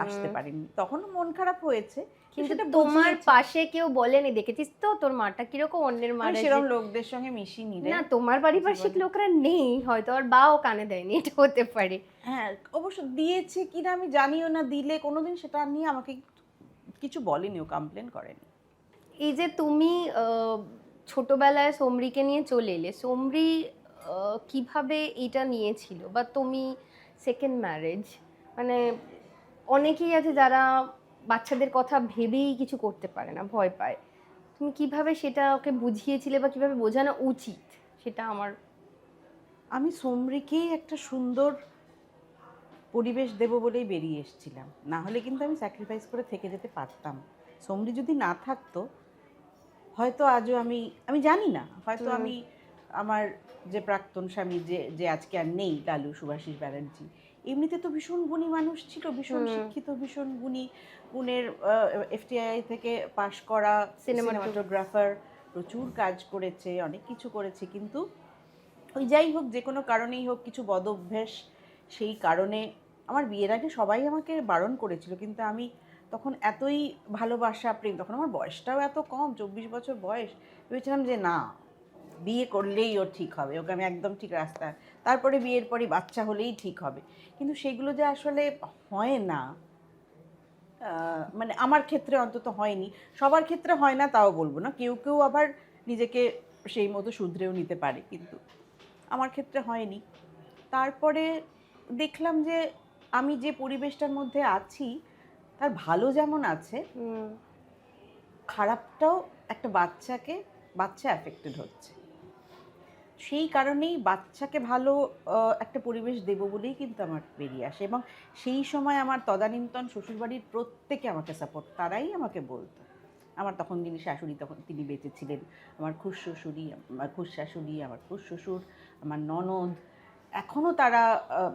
আসতে পারিনি, তখন মন খারাপ হয়েছে। কিন্তু সেটা তোমার বুঝিয়েছি। পাশে কেউ বলেনি, দেখেছিস তো তোর মাটা কিরকম অন্যের আমি মারা, সেরকম লোকদের সঙ্গে মিশিনি রে। না তোমার পারিপার্শ্বিক লোকরা নেই হয়তো, আর বাও কানে দেয়নি, এটা হতে পারে। হ্যাঁ, অবশ্য দিয়েছে কিনা আমি জানিও না, দিলে কোনোদিন সেটা নিয়ে আমাকে কিছু বলেনি, ও কমপ্লেন করেনি। এই যে তুমি ছোটবেলায় সমরিকে নিয়ে চলে এলে, সমরি কিভাবে এটা নিয়েছিল, বা তুমি সেকেন্ড ম্যারেজ, মানে অনেকেই আছে যারা বাচ্চাদের কথা ভেবেই কিছু করতে পারে না, ভয় পায়, তুমি কিভাবে সেটা ওকে বুঝিয়েছিলে, বা কিভাবে বোঝানো উচিত সেটা আমার। আমি সমরিকেই একটা সুন্দর পরিবেশ দেবো বলেই বেরিয়ে এসেছিলাম, না হলে কিন্তু আমি স্যাক্রিফাইস করে থেকে যেতে পারতাম। সমরি যদি না থাকতো, হয়তো আজও আমি জানি না, হয়তো আমি আমার যে প্রাক্তন স্বামী যে আজকে আর নেই, লালু সুভাষিস ব্যানার্জি, এমনিতে তো ভীষণ গুণী মানুষ ছিল, ভীষণ শিক্ষিত, ভীষণ গুণী, পুনের FTI থেকে পাশ করা সিনেমাটোগ্রাফার, প্রচুর কাজ করেছে, অনেক কিছু করেছে, কিন্তু ওই যাই হোক, যে কোনো কারণেই হোক, কিছু বদ অভ্যেস, সেই কারণে আমার বিয়ের আগে সবাই আমাকে বারণ করেছিল, কিন্তু আমি তখন এতই ভালোবাসা প্রেম, তখন আমার বয়সটাও এত কম, 24 বছর বয়স, ভেবেছিলাম যে না, বিয়ে করলেই ওর ঠিক হবে, ওকে আমি একদম ঠিক রাস্তা, তারপরে বিয়ের পরই বাচ্চা হলেই ঠিক হবে। কিন্তু সেগুলো যে আসলে হয় না, মানে আমার ক্ষেত্রে অন্তত হয়নি। সবার ক্ষেত্রে হয় না তাও বলবো না, কেউ কেউ আবার নিজেকে সেই মতো শুধরেও নিতে পারে, কিন্তু আমার ক্ষেত্রে হয়নি। তারপরে দেখলাম যে আমি যে পরিবেশটার মধ্যে আছি তার ভালো যেমন আছে, খারাপটাও একটা বাচ্চা অ্যাফেক্টেড হচ্ছে। সেই কারণেই বাচ্চাকে ভালো একটা পরিবেশ দেবো বলেই কিন্তু আমার বেরিয়ে আসে। এবং সেই সময় আমার তদানীন্তন শ্বশুরবাড়ির প্রত্যেকে আমাকে সাপোর্ট, তারাই আমাকে বলতো। আমার তখন যিনি শাশুড়ি, তখন তিনি বেঁচে ছিলেন, আমার খুড়শ্বশুড়ি, আমার খুড়শাশুড়ি, আমার খুড়শ্বশুর, আমার ননদ, এখনও তারা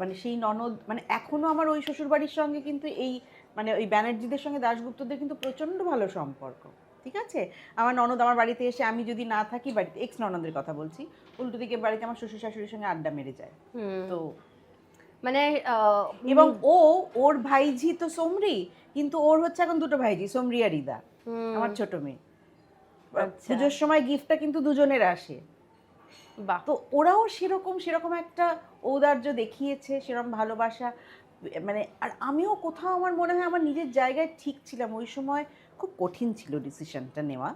মানে সেই ননদ, মানে এখনও আমার ওই শ্বশুরবাড়ির সঙ্গে কিন্তু এই মানে ওই ব্যানার্জিদের সঙ্গে দাশগুপ্তদের কিন্তু প্রচণ্ড ভালো সম্পর্ক। ঠিক আছে, আমার ননদ আমার বাড়িতে এসে, আমি যদি না থাকি বাড়িতে, এক্স ননদের কথা বলছি, উল্টো দিকে বাড়িতে আমার শ্বশুর শাশুড়ির সঙ্গে আড্ডা মেরে যায়। তো মানে এবং ওর ভাইঝি তো সোমরি, কিন্তু ওর হচ্ছে এখন দুটো ভাইঝি, সোমরি আর রিদা, আমার ছোট মেয়ে। আচ্ছা। পুজোর সময় গিফটটা কিন্তু দুজনের আসে। বাহ। তো ওরাও সেরকম একটা ঔদার্য দেখিয়েছে, সেরকম ভালোবাসা, মানে আর আমিও কোথাও আমার মনে হয় আমার নিজের জায়গায় ঠিক ছিলাম। ওই সময় খুব কঠিন ছিল ডিসিশনটা নেওয়া,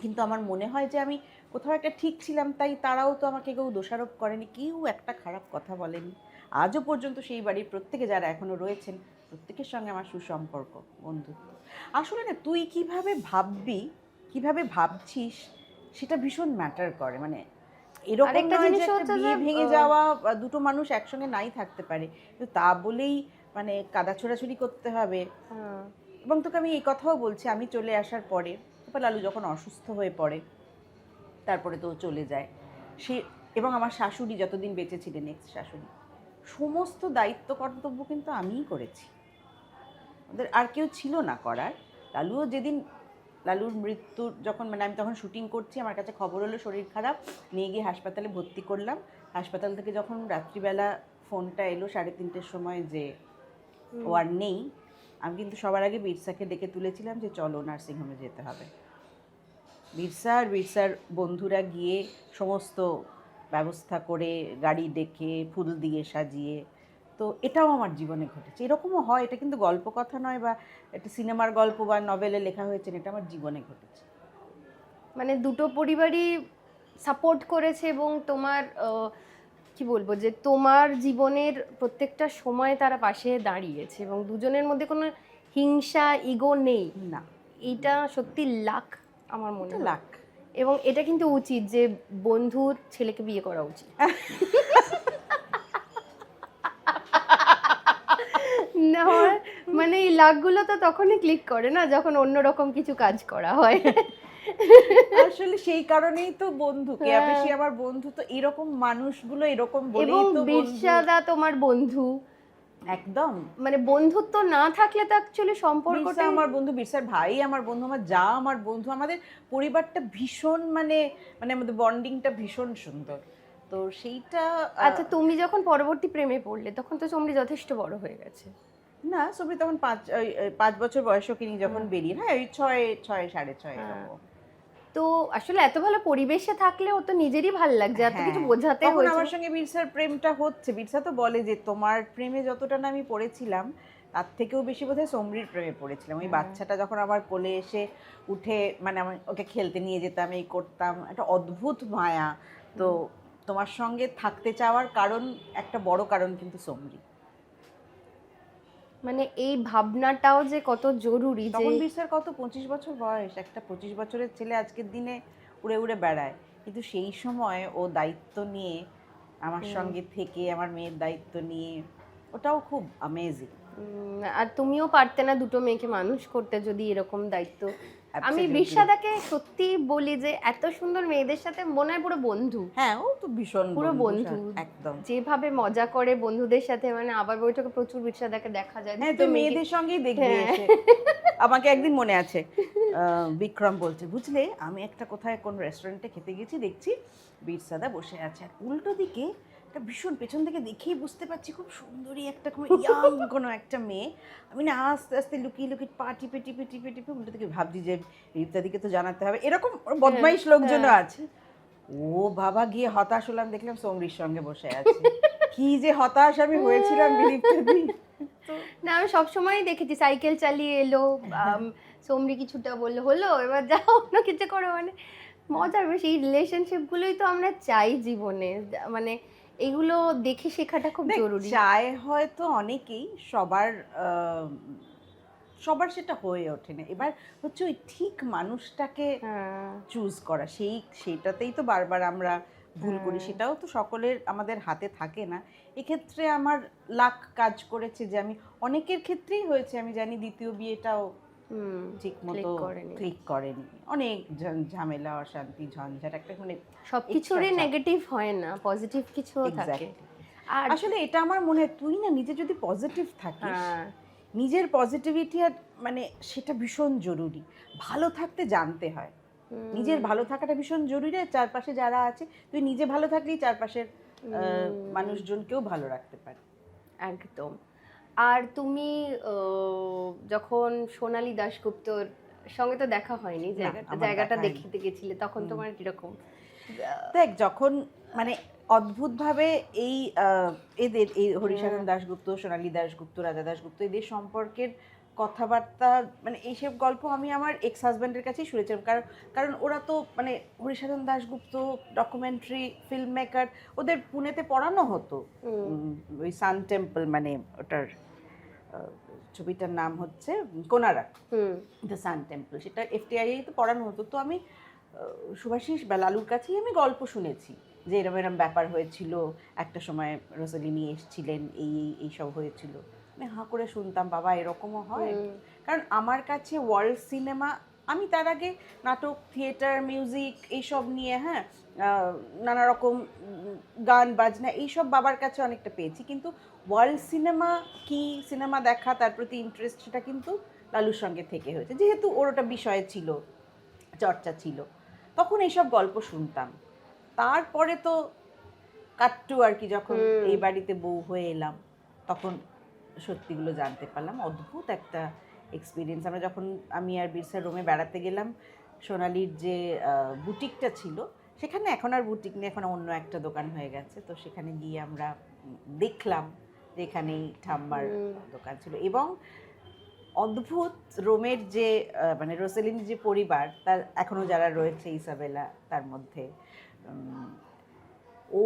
কিন্তু আমার মনে হয় যে আমি কোথাও একটা ঠিক ছিলাম, তাই তারাও তো আমাকে কেউ দোষারোপ করেনি, কেউ একটা খারাপ কথা বলেনি। আজও পর্যন্ত সেই বাড়ির প্রত্যেকে যারা এখনো রয়েছেন, প্রত্যেকের সঙ্গে আমার সুসম্পর্ক, বন্ধুত্ব। আসলে না, তুই কিভাবে ভাববি, কিভাবে ভাবছিস, সেটা ভীষণ ম্যাটার করে। মানে এরকম আরেকটা নয় যে জিনিস একটা হচ্ছে বিয়ে যে, ভেঙে যাওয়া, দুটো মানুষ একসঙ্গে নাই থাকতে পারে, কিন্তু তা বলেই মানে কাদা ছোড়াছুড়ি করতে হবে। এবং তোকে আমি এই কথাও বলছি, আমি চলে আসার পরে তারপর লালু যখন অসুস্থ হয়ে পড়ে, তারপরে তো ও চলে যায় সে, এবং আমার শাশুড়ি যতদিন বেঁচে ছিলেন, এক্স শাশুড়ি, সমস্ত দায়িত্ব কর্তব্য কিন্তু আমিই করেছি, ওদের আর কেউ ছিল না করার। লালুও যেদিন, লালুর মৃত্যুর যখন, মানে আমি তখন শুটিং করছি, আমার কাছে খবর হলো শরীর খারাপ, নিয়ে গিয়ে হাসপাতালে ভর্তি করলাম। হাসপাতাল থেকে যখন রাত্রিবেলা ফোনটা এলো 3:30-র সময় যে ও আর নেই, আমি কিন্তু সবার আগে বিরসাকে ডেকে তুলেছিলাম যে চলো নার্সিংহোমে যেতে হবে। বিরসার বন্ধুরা গিয়ে সমস্ত ব্যবস্থা করে, গাড়ি ডেকে, ফুল দিয়ে সাজিয়ে, তো এটাও আমার জীবনে ঘটেছে। এরকমও হয়, এটা কিন্তু গল্প কথা নয় বা একটা সিনেমার গল্প বা নভেলে লেখা হয়েছে, এটা আমার জীবনে ঘটেছে। মানে দুটো পরিবারই সাপোর্ট করেছে এবং তোমার কি বলবো, যে তোমার জীবনের প্রত্যেকটা সময় তারা পাশে দাঁড়িয়েছে এবং দুজনের মধ্যে কোনো হিংসা, ইগো নেই। না, এইটা সত্যি লাক আমার মনে এটা হয়। লাক। এবং এটা কিন্তু উচিত যে বন্ধুর ছেলেকে বিয়ে করা উচিত। না হয় মানে এই লাকগুলো তো তখনই ক্লিক করে না যখন অন্যরকম কিছু কাজ করা হয়। আসলে সেই কারণেই তো বন্ধু, কেয়া বেশি আমার বন্ধু, তো এরকম মানুষগুলো এরকম এবং বলেই তো বন্ধু। বিরসাদা তোমার বন্ধু, একদম, মানে বন্ধুত্ব না থাকলে তো অ্যাকচুয়ালি বিরসা সম্পর্কটা আমার বন্ধু, বিরসার ভাই আমার বন্ধু, আমার যা আমার বন্ধু, আমাদের পরিবারটা ভীষণ মানে মানে আমাদের বন্ডিংটা ভীষণ সুন্দর। তো সেইটা আচ্ছা, তুমি যখন পরবর্তী প্রেমে পড়লে তখন তো চমড়ি যথেষ্ট বড় হয়ে গেছে। না, সবই তখন 5 বছর বয়সও কিনি যখন বেরিয়ে, হ্যাঁ ওই 6 6.5 এরকম। তো আসলে এত ভালো পরিবেশে থাকলে ও তো নিজেরই ভালো লাগছে, এত কিছু বোঝাতে তখন হয়েছে। আমার সঙ্গে বিরসার প্রেমটা হচ্ছে, বিরসা তো বলে যে তোমার প্রেমে যতটা না আমি পড়েছিলাম, তার থেকেও বেশি বোধহয় সমরির প্রেমে পড়েছিলাম। ওই বাচ্চাটা যখন আমার কোলে এসে উঠে, মানে আমি ওকে খেলতে নিয়ে যেতাম, এই করতাম, একটা অদ্ভুত মায়া। তো তোমার সঙ্গে থাকতে চাওয়ার কারণ, একটা বড় কারণ কিন্তু সমরি। মানে এই ভাবনাটাও যে কত জরুরি, যে তখন বিরসার কত 25 বছর বয়স, একটা 25 বছরের ছেলে আজকের দিনে উড়ে উড়ে বেড়ায়, কিন্তু সেই সময় ও দায়িত্ব নিয়ে আমার সঙ্গে থেকে, আমার মেয়ের দায়িত্ব নিয়ে, ওটাও খুব অ্যামেজিং। আর তুমিও পারতে না দুটো মেয়েকে মানুষ করতে যদি এরকম দায়িত্ব আমি Absolutely. বিশ্বদাকে সত্যি বলি যে এত সুন্দর মেয়েদের সাথে মনে হয় পুরো বন্ধু, হ্যাঁ ও তো ভীষণ পুরো বন্ধু একদম। যেভাবে মজা করে বন্ধুদের সাথে, মানে আবার বইটাকে প্রচুর বিশ্বদাকে দেখা যায়। হ্যাঁ দুটো তুই মেয়েকে- মেয়েদের সঙ্গেই দেখবি হ্যাঁ। এসে। আমাকে একদিন মনে আছে বিক্রম বলছে, বুঝলে আমি একটা কোথায় কোন রেস্টুরেন্টে খেতে গেছি, দেখছি বীরসাদা বসে আছে, আর উল্টো দিকে একটা ভীষণ পেছন থেকে দেখেই বুঝতে পারছি খুব সুন্দরী একটা ইয়াং কোনো একটা মেয়ে। আমি না আস্তে আস্তে লুকিয়ে লুকিয়ে পা টিপে টিপে টিপে টিপে উল্টো দিকে ভাবছি যে রিপ্তাদিকে তো জানাতে হবে, এরকম বদমাইশ লোকজনও আছে। ও বাবা, গিয়ে হতাশ হলাম, দেখলাম সৌম্রির সঙ্গে বসে আছে। কি যে হতাশ আমি হয়েছিলাম রিপ্তাদি। না আমি সবসময় দেখেছি সাইকেল চালিয়ে এলো, সোমরি কিছুটা বললো হলো, এবার যাও অন্য কিছু করো, মানে মজার বেশ। এই রিলেশনশিপগুলোই তো আমরা চাই জীবনে, মানে এগুলো দেখে শেখাটা খুব দেখ, জরুরি। চায় হয়তো অনেকেই, সবার সবার সেটা হয়ে ওঠে না। এবার হচ্ছে ওই ঠিক মানুষটাকে হ্যাঁ চুজ করা, সেটাতেই তো বারবার আমরা ভুল করি, সেটাও তো সকলের আমাদের হাতে থাকে না। এক্ষেত্রে আমার লাক কাজ করেছে যে আমি, অনেকের ক্ষেত্রেই হয়েছে আমি জানি, দ্বিতীয় বিয়েটাও ঠিক মতো ক্লিক করেনি, অনেক ঝামেলা অশান্তি ঝঞ্ঝাট, একটা মানে সবকিছুরই extra চাপ। নেগেটিভ হয় না, পজিটিভ কিছুও থাকে। Exactly. আর আসলে এটা আমার মনে হয়, তুই না নিজে যদি পজিটিভ থাকিস, হ্যাঁ নিজের পজিটিভিটি আর মানে সেটা ভীষণ জরুরি। ভালো থাকতে জানতে হয়, নিজের ভালো থাকাটা ভীষণ জরুরি। আর চারপাশে যারা আছে, তুই নিজে ভালো থাকলেই চারপাশের মানুষজনকেও ভালো রাখতে পারে। একদম। আর তুমি যখন সোনালী দাশগুপ্তর সঙ্গে তো দেখা হয়নি, আমার জায়গাটা দেখা হয়নি। দেখতে গেছিলে, তখন তোমার কিরকম? দেখ, যখন মানে অদ্ভুতভাবে এই এদের এই হরিশারণ দাশগুপ্ত, সোনালী দাশগুপ্ত, রাজা দাশগুপ্ত, এদের সম্পর্কের কথাবার্তা, মানে এইসব গল্প আমি আমার এক্স হাজব্যান্ডের কাছেই শুনেছিলাম। কারণ ওরা তো মানে হরিশারণ দাশগুপ্ত ডকুমেন্টারি ফিল্ম মেকার, ওদের পুনেতে পড়ানো হতো ওই সান টেম্পল, মানে ওটার ছবিটার নাম হচ্ছে কোনারক, দ্য সান টেম্পল, সেটা FTI তো পড়ানো হতো। তো আমি সুভাষিস বা লালুর কাছেই আমি গল্প শুনেছি যে এরম এরম ব্যাপার হয়েছিল, একটা সময় রোসালিনী এসেছিলেন, এই সব হয়েছিল। আমি হাঁ করে শুনতাম, বাবা এরকমও হয়। কারণ আমার কাছে ওয়ার্ল্ড সিনেমা, আমি তার আগে নাটক, থিয়েটার, মিউজিক এইসব নিয়ে, হ্যাঁ, নানা রকম গান বাজনা এইসব বাবার কাছে অনেকটা পেয়েছি, কিন্তু ওয়ার্ল্ড সিনেমা কি, সিনেমা দেখা, তার প্রতি ইন্টারেস্ট, সেটা কিন্তু লালুর সঙ্গে থেকে হয়েছে, যেহেতু ওর ওটা বিষয় ছিল, চর্চা ছিল, তখন এইসব গল্প শুনতাম। তারপরে তো কাট্টু আর কি, যখন এই বাড়িতে বউ হয়ে এলাম, তখন সত্যিগুলো জানতে পারলাম। অদ্ভুত একটা এক্সপিরিয়েন্স। আমরা যখন, আমি আর বীরসা রোমে বেড়াতে গেলাম, সোনালির যে বুটিকটা ছিল, সেখানে এখন আর বুটিক নেই, এখন অন্য একটা দোকান হয়ে গেছে। তো সেখানে গিয়ে আমরা দেখলাম যে এখানেই ঠাম্মার দোকান ছিল। এবং অদ্ভুত, রোমের যে মানে রোসেলিনের যে পরিবার, তার এখনও যারা রয়েছে, ইসাবেলা তার মধ্যে, ও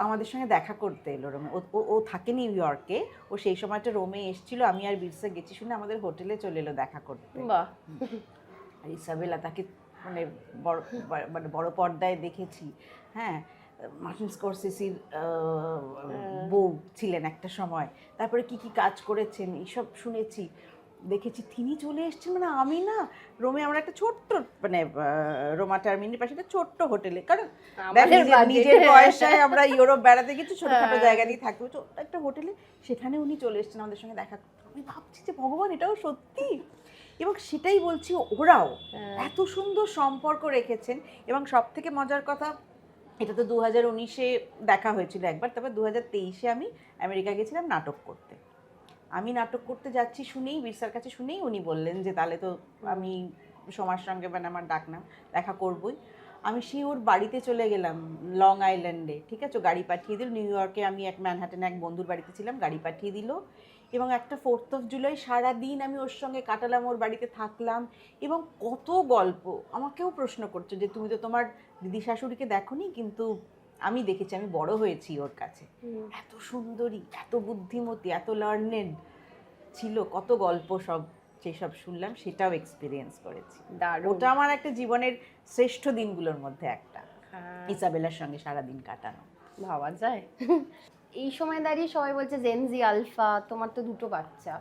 আমাদের সঙ্গে দেখা করতে এলো রোমে। ও থাকে নিউ ইয়র্কে, ও সেই সময়টা রোমে এসেছিল, আমি আর বীরসা গেছি শুনে আমাদের হোটেলে চলে এলো দেখা করতে। বাহ। আর ইসাবেলা, তাকে মানে বড় পর্দায় দেখেছি, হ্যাঁ, মার্টিন স্করসেসির বউ ছিলেন একটা সময়, তারপরে কি কি কাজ করেছেন এইসব শুনেছি, দেখেছি। তিনি চলে এসেছেন, মানে আমি না রোমে, আমরা একটা ছোট্ট মানে রোমা টার্মিনের পাশে একটা ছোট্ট হোটেলে, কারণ নিজের পয়সায় আমরা ইউরোপ বেড়াতে গেছি, ছোটখাটো জায়গাতেই থাকবো, একটা হোটেলে, সেখানে উনি চলে এসেছেন আমাদের সঙ্গে দেখা করতে। আমি ভাবছি যে ভগবান, এটাও সত্যি। এবং সেটাই বলছি, ওরাও এত সুন্দর সম্পর্ক রেখেছেন। এবং সব থেকে মজার কথা, এটা তো 2019-এ দেখা হয়েছিল একবার, তবে 2023-এ আমি আমেরিকা গেছিলাম নাটক করতে। আমি নাটক করতে যাচ্ছি শুনেই, বীরসার কাছে শুনেই উনি বললেন যে তাহলে তো আমি সোমার সঙ্গে, মানে আমার ডাকনাম, দেখা করবই। আমি সেই ওর বাড়িতে চলে গেলাম, লং আইল্যান্ডে, ঠিক আছে, গাড়ি পাঠিয়ে দিল। নিউ ইয়র্কে আমি এক ম্যানহাটনে এক বন্ধুর বাড়িতে ছিলাম, গাড়ি পাঠিয়ে দিল। এবং একটা 4th of July সারাদিন আমি ওর সঙ্গে কাটালাম, ওর বাড়িতে থাকলাম। এবং কত গল্প, আমাকেও প্রশ্ন করছে যে তুমি তো তোমার দিদি শাশুড়িকে দেখোনি, কিন্তু আমি দেখেছি, আমি বড় হয়েছি ওর কাছে। এত সুন্দরী, এত বুদ্ধিমতী, এত লার্নেড ছিল, কত গল্প সব যেসব শুনলাম, সেটাও এক্সপিরিয়েন্স করেছি। ওটা আমার একটা জীবনের শ্রেষ্ঠ দিনগুলোর মধ্যে একটা, ইসাবেলার সঙ্গে সারাদিন কাটানো। ভাবা যায়। এই সময় দাঁড়িয়ে সবাই বলছে জেনজি আলফা, তোমার তো দুটো বাচ্চা,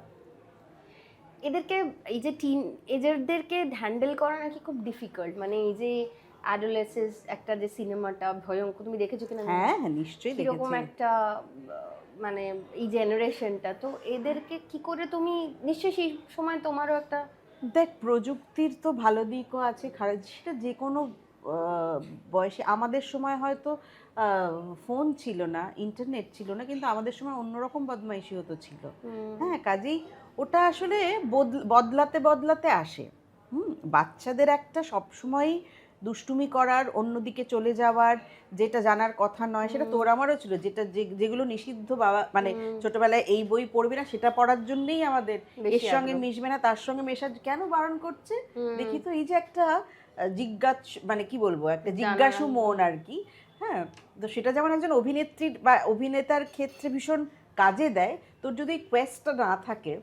এদেরকে এই যে টিন এদেরকে হ্যান্ডেল করা নাকি খুব ডিফিকাল্ট, মানে এই যে অ্যাডোলেসেন্স একটা যে সিনেমাটা ভয়ঙ্কর, তুমি দেখেছো কিনা জানি না। হ্যাঁ হ্যাঁ নিশ্চয়ই এরকম দেখেছি। একটা মানে এই জেনারেশনটা, তো এদেরকে কি করে তুমি, নিশ্চয়ই সেই সময় তোমারও একটা দেখ, প্রযুক্তির তো ভালো দিকও আছে, খারাপ, সেটা যে কোনো বয়সে। আমাদের সময় হয়তো ফোন ছিল না, ইন্টারনেট ছিল না, কিন্তু আমাদের সময় অন্যরকম বদমাইশিও তো ছিল। হ্যাঁ, কাজেই ওটা আসলে বদলাতে বদলাতে আসে। বাচ্চাদের একটা সবসময়ই দুষ্টুমি করার, অন্যদিকে চলে যাওয়ার, যেটা জানার কথা নয় সেটা তোর আমারও ছিল, যেগুলো নিষিদ্ধ, বাবা মানে ছোটবেলায় এই বই পড়বে না সেটা পড়ার জন্যই আমাদের, এর সঙ্গে মিশবে না তার সঙ্গে মেশার কেন বারণ করছে দেখি তো। এই যে একটা মানে কি বলবো, একটা জিজ্ঞাসু মন আর কি। হ্যাঁ, তো সেটা যেমন একজন অভিনেত্রীর বা অভিনেতার ক্ষেত্রে ভীষণ কাজে দেয়, তোর যদি কোয়েস্টটা না থাকে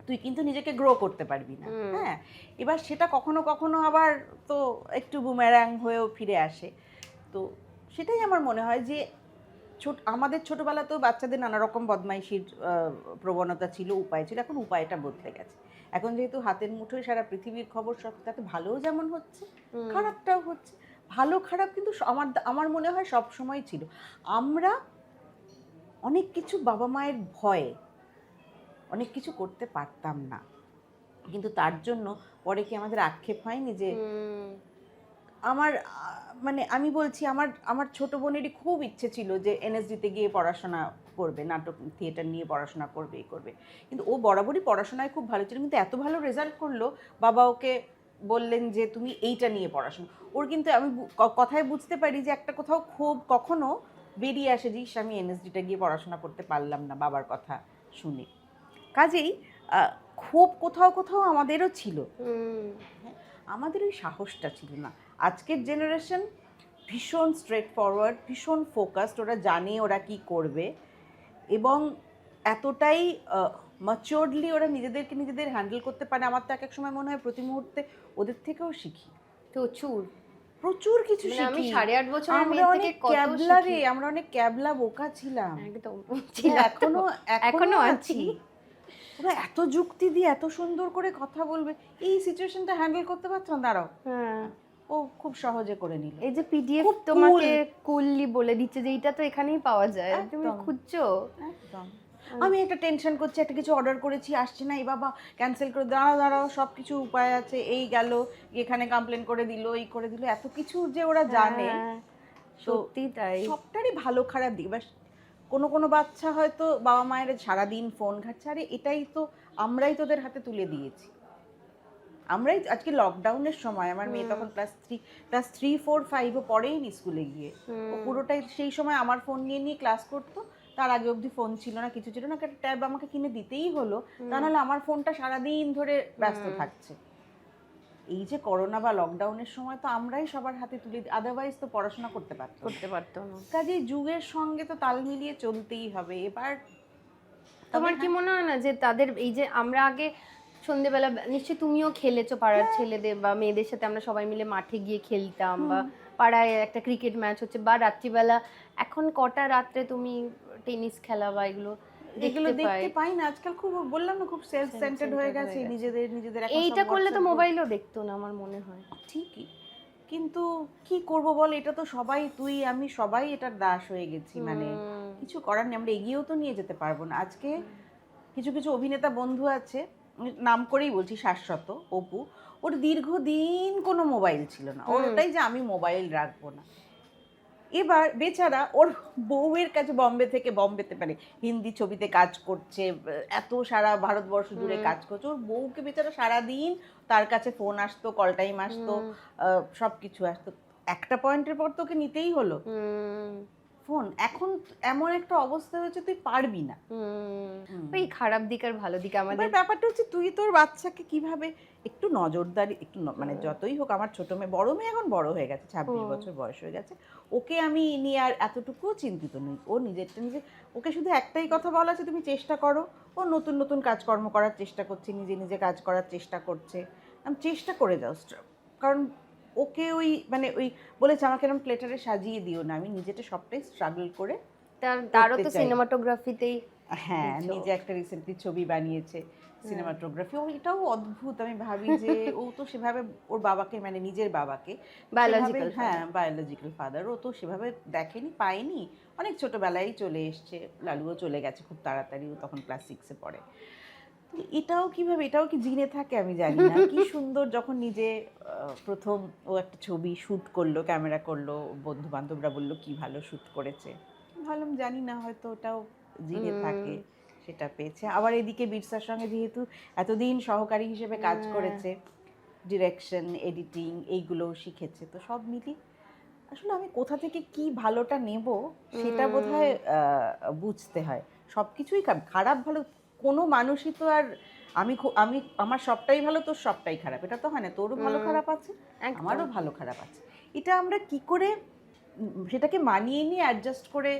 তুই কিন্তু নিজেকে গ্রো করতে পারবি না। হ্যাঁ, এবার সেটা কখনো কখনো আবার তো একটু বুমেরাং হয়েও ফিরে আসে। তো সেটাই আমার মনে হয় যে আমাদের ছোটবেলাতেও বাচ্চাদের নানা রকম বদমাইশির প্রবণতা ছিল, উপায় ছিল। এখন উপায়টা বদলে গেছে। এখন যেহেতু হাতের মুঠোয় সারা পৃথিবীর খবর, সব তাতে ভালোও যেমন হচ্ছে খারাপটাও হচ্ছে। ভালো খারাপ কিন্তু আমার মনে হয় সব সময় ছিল। আমরা অনেক কিছু বাবা মায়ের ভয়ে অনেক কিছু করতে পারতাম না, কিন্তু তার জন্য পরে কি আমাদের আক্ষেপ হয়নি যে আমার মানে আমি বলছি, আমার ছোট বোনেরই খুব ইচ্ছে ছিল যে এনএসডিতে গিয়ে পড়াশোনা করবে, নাটক থিয়েটার নিয়ে পড়াশোনা করবে, করবে। কিন্তু ও বরাবরই পড়াশোনায় খুব ভালো ছিল, কিন্তু এত ভালো রেজাল্ট করলো, বাবা ওকে বললেন যে তুমি এইটা নিয়ে পড়াশোনা। ওর কিন্তু আমি কথায় বুঝতে পারি যে একটা কোথাও ক্ষোভ কখনো বেরিয়ে আসে, যে আমি এনএসডিটা গিয়ে পড়াশোনা করতে পারলাম না বাবার কথা শুনে। কাজেই ক্ষোভ কোথাও কোথাও আমাদেরও ছিল, আমাদের ওই সাহসটা ছিল না। আজকের জেনারেশন ভীষণ স্ট্রেট ফরওয়ার্ড, ভীষণ ফোকাসড, ওরা জানে ওরা কি করবে, এবং এতটাই ম্যাচিওরলি ওরা নিজেদের হ্যান্ডেল করতে পারে। আমার তো এক এক সময় মনে হয় প্রতি মুহূর্তে ওদের থেকেও শিখি, প্রচুর কিছু মানে শিখি। আমি 8.5 বছরের আমরা মেয়ে অনেক থেকে কত ক্যাবলা রে, শিখি। আমরা অনেক ক্যাবলা বোকা ছিলাম, একদম এখনো আছি। ওরা এত যুক্তি দিয়ে এত সুন্দর করে কথা বলবে, এই সিচুয়েশনটা হ্যান্ডেল করতে পারছো না, দাঁড়াও, হ্যাঁ, ও খুব সহজে করে নিল। এই যে পিডিএফ খুব তোমাকে কুললি বলে দিচ্ছে যে এইটা তো এখানেই পাওয়া যায়, তুমি একদম। খুঁজছো। একদম। আমি একটা টেনশন করছি, একটা কিছু অর্ডার করেছি আসছে না, এই বাবা ক্যান্সেল করে, দাঁড়াও দাঁড়াও, সব কিছু উপায় আছে, এই গেল, এখানে কমপ্লেন করে দিল, এই করে দিল, এত কিছু যে ওরা জানে। হ্যাঁ, তো সত্যি তাই। সবটারই ভালো খারাপ দিক। এবার কোনো কোনো বাচ্চা হয়তো বাবা মায়ের সারাদিন ফোন ঘাটছে, আরে এটাই তো আমরাই তোদের হাতে তুলে দিয়েছি। আমরাই আজকে লকডাউনের সময়, আমার মেয়ে তখন ক্লাস 3, 4, 5 ও পড়েইনি স্কুলে গিয়ে, ও পুরোটাই সেই সময় আমার ফোন নিয়ে নিয়ে ক্লাস করতো। তার আগে অবধি ফোন ছিল না, কিছু ছিল না, একটা ট্যাব আমাকে কিনে দিতেই হলো, তা নাহলে আমার ফোনটা সারাদিন ধরে ব্যস্ত থাকছে। এই যে করোনা বা লকডাউনের সময় তো আমরাই সবার হাতে তুলে দিই, আদারওয়াইজ তো পড়াশোনা করতে পারতো না। কাজেই যুগের সঙ্গে তো তাল মিলিয়ে চলতেই হবে। এবার তোমার কি মনে হয় না যে তাদের এই যে আমরা আগে সন্ধ্যেবেলা, নিশ্চয়ই তুমিও খেলেছো পাড়ার ছেলেদের বা মেয়েদের সাথে, আমরা সবাই মিলে মাঠে গিয়ে খেলতাম, বা পাড়ায় একটা ক্রিকেট ম্যাচ হচ্ছে, বা রাত্রিবেলা, এখন কটা রাত্রে তুমি টেনিস খেলা বা এগুলো দেখতে পাই না আজকাল। খুব বললাম না, খুব সেলফ সেন্টার্ড হয়ে গেছে, নিজেদের এখন এইটা সব করলে তো WhatsApp মোবাইলও দেখতো না আমার মনে হয়। ঠিকই, কিন্তু কি করব বল, এটা তো সবাই, তুই আমি সবাই এটার দাস হয়ে গেছি। মানে কিছু করার নেই, আমরা এগিয়েও তো নিয়ে যেতে পারবো না। আজকে কিছু কিছু অভিনেতা বন্ধু আছে, নাম করেই বলছি, শাশ্বত, অপু, ওর দীর্ঘদিন কোনো মোবাইল ছিল না, ওর ওটাই যে আমি মোবাইল রাখবো না। এবার বেচারা ওর বউয়ের কাছে বম্বেতে মানে হিন্দি ছবিতে কাজ করছে, এত সারা ভারতবর্ষ জুড়ে কাজ করছে, ওর বউকে বেচারা সারাদিন তার কাছে ফোন আসতো, কল টাইম আসতো, সব কিছু আসতো। একটা পয়েন্টের পর তোকে নিতেই হলো ফোন। এখন এমন একটা অবস্থা হয়েছে তুই পারবি না। ওই খারাপ দিক আর ভালো দিক আমাদের। ব্যাপারটা হচ্ছে তুই তোর বাচ্চাকে কিভাবে একটু নজরদারি, একটু মানে যতই হোক, আমার ছোট মেয়ে, বড় মেয়ে এখন বড় হয়ে গেছে, 26 বছর বয়স হয়ে গেছে, ওকে আমি নিয়ে আর এতটুকুও চিন্তিত নই। ও নিজে, ওকে শুধু একটাই কথা বলা আছে, তুমি চেষ্টা করো। ও নতুন নতুন কাজকর্ম করার চেষ্টা করছে, নিজে কাজ করার চেষ্টা করছে, আমি চেষ্টা করে যাও। কারণ ওকে ওই বলেছে আমাকে এরকম প্লেটারে সাজিয়ে দিও না, আমি নিজেটা সবটাই স্ট্রাগল করে তারও তো সিনেমাটোগ্রাফিতেই হ্যাঁ, কিছু। নিজে একটা রিসেন্টলি ছবি বানিয়েছে, সিনেমাটোগ্রাফি। ও এটাও অদ্ভুত, আমি ভাবি যে ও তো সেভাবে ওর বাবাকে, মানে নিজের বাবাকে Biological সেভাবে, হ্যাঁ বায়োলজিক্যাল ফাদার, ও তো সেভাবে দেখেনি, পায়নি, অনেক ছোটবেলায় চলে এসছে। লালুও চলে গেছে খুব তাড়াতাড়ি, ও তখন ক্লাস 6-এ পড়ে। তো এটাও কিভাবে, এটাও কি জিনে থাকে আমি জানি না। কি সুন্দর যখন নিজে প্রথম ও একটা ছবি শ্যুট করলো, ক্যামেরা করলো, বন্ধু বান্ধবরা বললো কি ভালো শ্যুট করেছে, ভাবলাম জানি না হয়তো ওটাও জিনে থাকে, সেটা পেয়েছে। আবার এদিকে বিরসার সঙ্গে যেহেতু এতদিন সহকারী হিসেবে কাজ করেছে, ডিরেকশন, এডিটিং এইগুলোও শিখেছে, তো সব মিলিয়ে আসলে আমি কোথা থেকে কি ভালোটা নেব সেটা বোধহয় বুঝতে হয়। সব কিছুই খারাপ ভালো কোনো মানুষই তো আর, আমি আমার সবটাই ভালো তোর সবটাই খারাপ, এটা তো হয় না। তোরও ভালো খারাপ আছে, একদম। আমারও ভালো খারাপ আছে। এটা আমরা কি করে সেটাকে মানিয়ে নিয়ে অ্যাডজাস্ট করে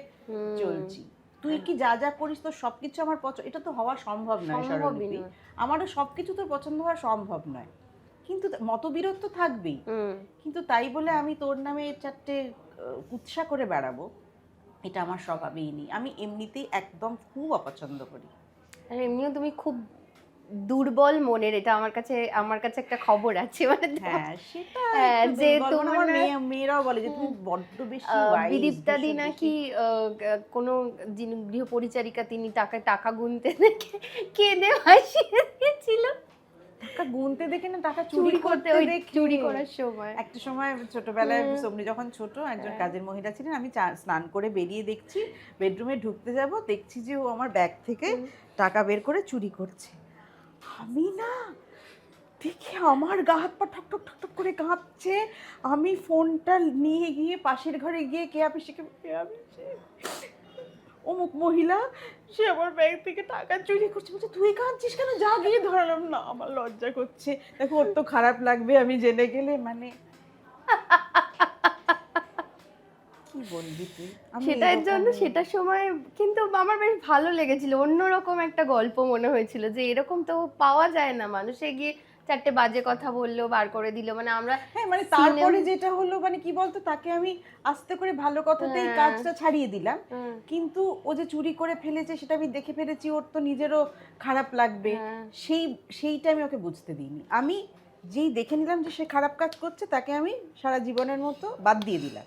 চলছি। তুই কি যা যা করিস তোর সবকিছু আমার পছন্দ, এটা তো হওয়া সম্ভব নয় সম্ভবই স্বরলিপি। নয়। আমারও সবকিছু তোর পছন্দ হওয়া সম্ভব নয়, কিন্তু মতবিরোধ তো থাকবেই। কিন্তু তাই বলে আমি তোর নামে 4টে কুৎসা করে বেড়াবো, এটা আমার স্বভাবেই নেই। আমি এমনিতেই একদম খুব অপছন্দ করি। আর এমনিও তুমি খুব দুর্বল মনের, এটা আমার কাছে একটা খবর আছে, মানে হ্যাঁ, সেটা হ্যাঁ, একটু যে দুর্বল, মানে আমার তোমার মেয়েরাও বলে যে তুমি বড্ড বেশি wise, বিদীপ্তাদি ভীষণ নাকি বেশি। কোনো যিনি গৃহ পরিচারিকা তিনি টাকা গুনতে দেখে কেঁদে ভাসিয়ে দিয়েছিল টাকা গুনতে দেখে না, টাকা চুরি করতে, ওই দেখে। চুরি করার সময়। একটা সময় ছোটবেলায় সোমনি যখন ছোট, একজন কাজের মহিলা ছিলেন, আমি স্নান করে বেরিয়ে দেখছি, বেডরুমে ঢুকতে যাব, দেখছি যে ও আমার ব্যাগ থেকে টাকা বের করে চুরি করছে। আমি না দেখে আমার গা হাত পা ঠক ঠক ঠক ঠক করে কাঁপছে। আমি ফোনটা নিয়ে গিয়ে পাশের ঘরে গিয়ে কে আপিসে অমুক মহিলা, সে আমার ব্যাগ থেকে টাকা চুরি করছে। বলছে তুই কাঁদছিস কেন, যা গিয়ে ধরালাম না, আমার লজ্জা করছে। দেখো ওর তো খারাপ লাগবে আমি জেনে গেলে, মানে কি বলবি তুই। আমি সেটার জন্য এইরকমই। সেটার সময় কিন্তু আমার বেশ ভালো লেগেছিল, অন্যরকম একটা গল্প মনে হয়েছিল যে এরকম তো পাওয়া যায় না, মানুষে গিয়ে 4টে বাজে কথা বললো, বার করে দিল, মানে আমরা হ্যাঁ, মানে তারপরে যেটা হলো, মানে কি বলতো, তাকে আমি আস্তে করে ভালো কথাতেই কাজটা ছাড়িয়ে দিলাম, কিন্তু ও যে চুরি করে ফেলেছে সেটা আমি দেখে ফেলেছি, ওর তো নিজেরও খারাপ লাগবে, সেইটা আমি ওকে বুঝতে দিইনি। আমি যেই দেখে নিলাম যে সে খারাপ কাজ করছে, তাকে আমি সারা জীবনের মতো বাদ দিয়ে দিলাম।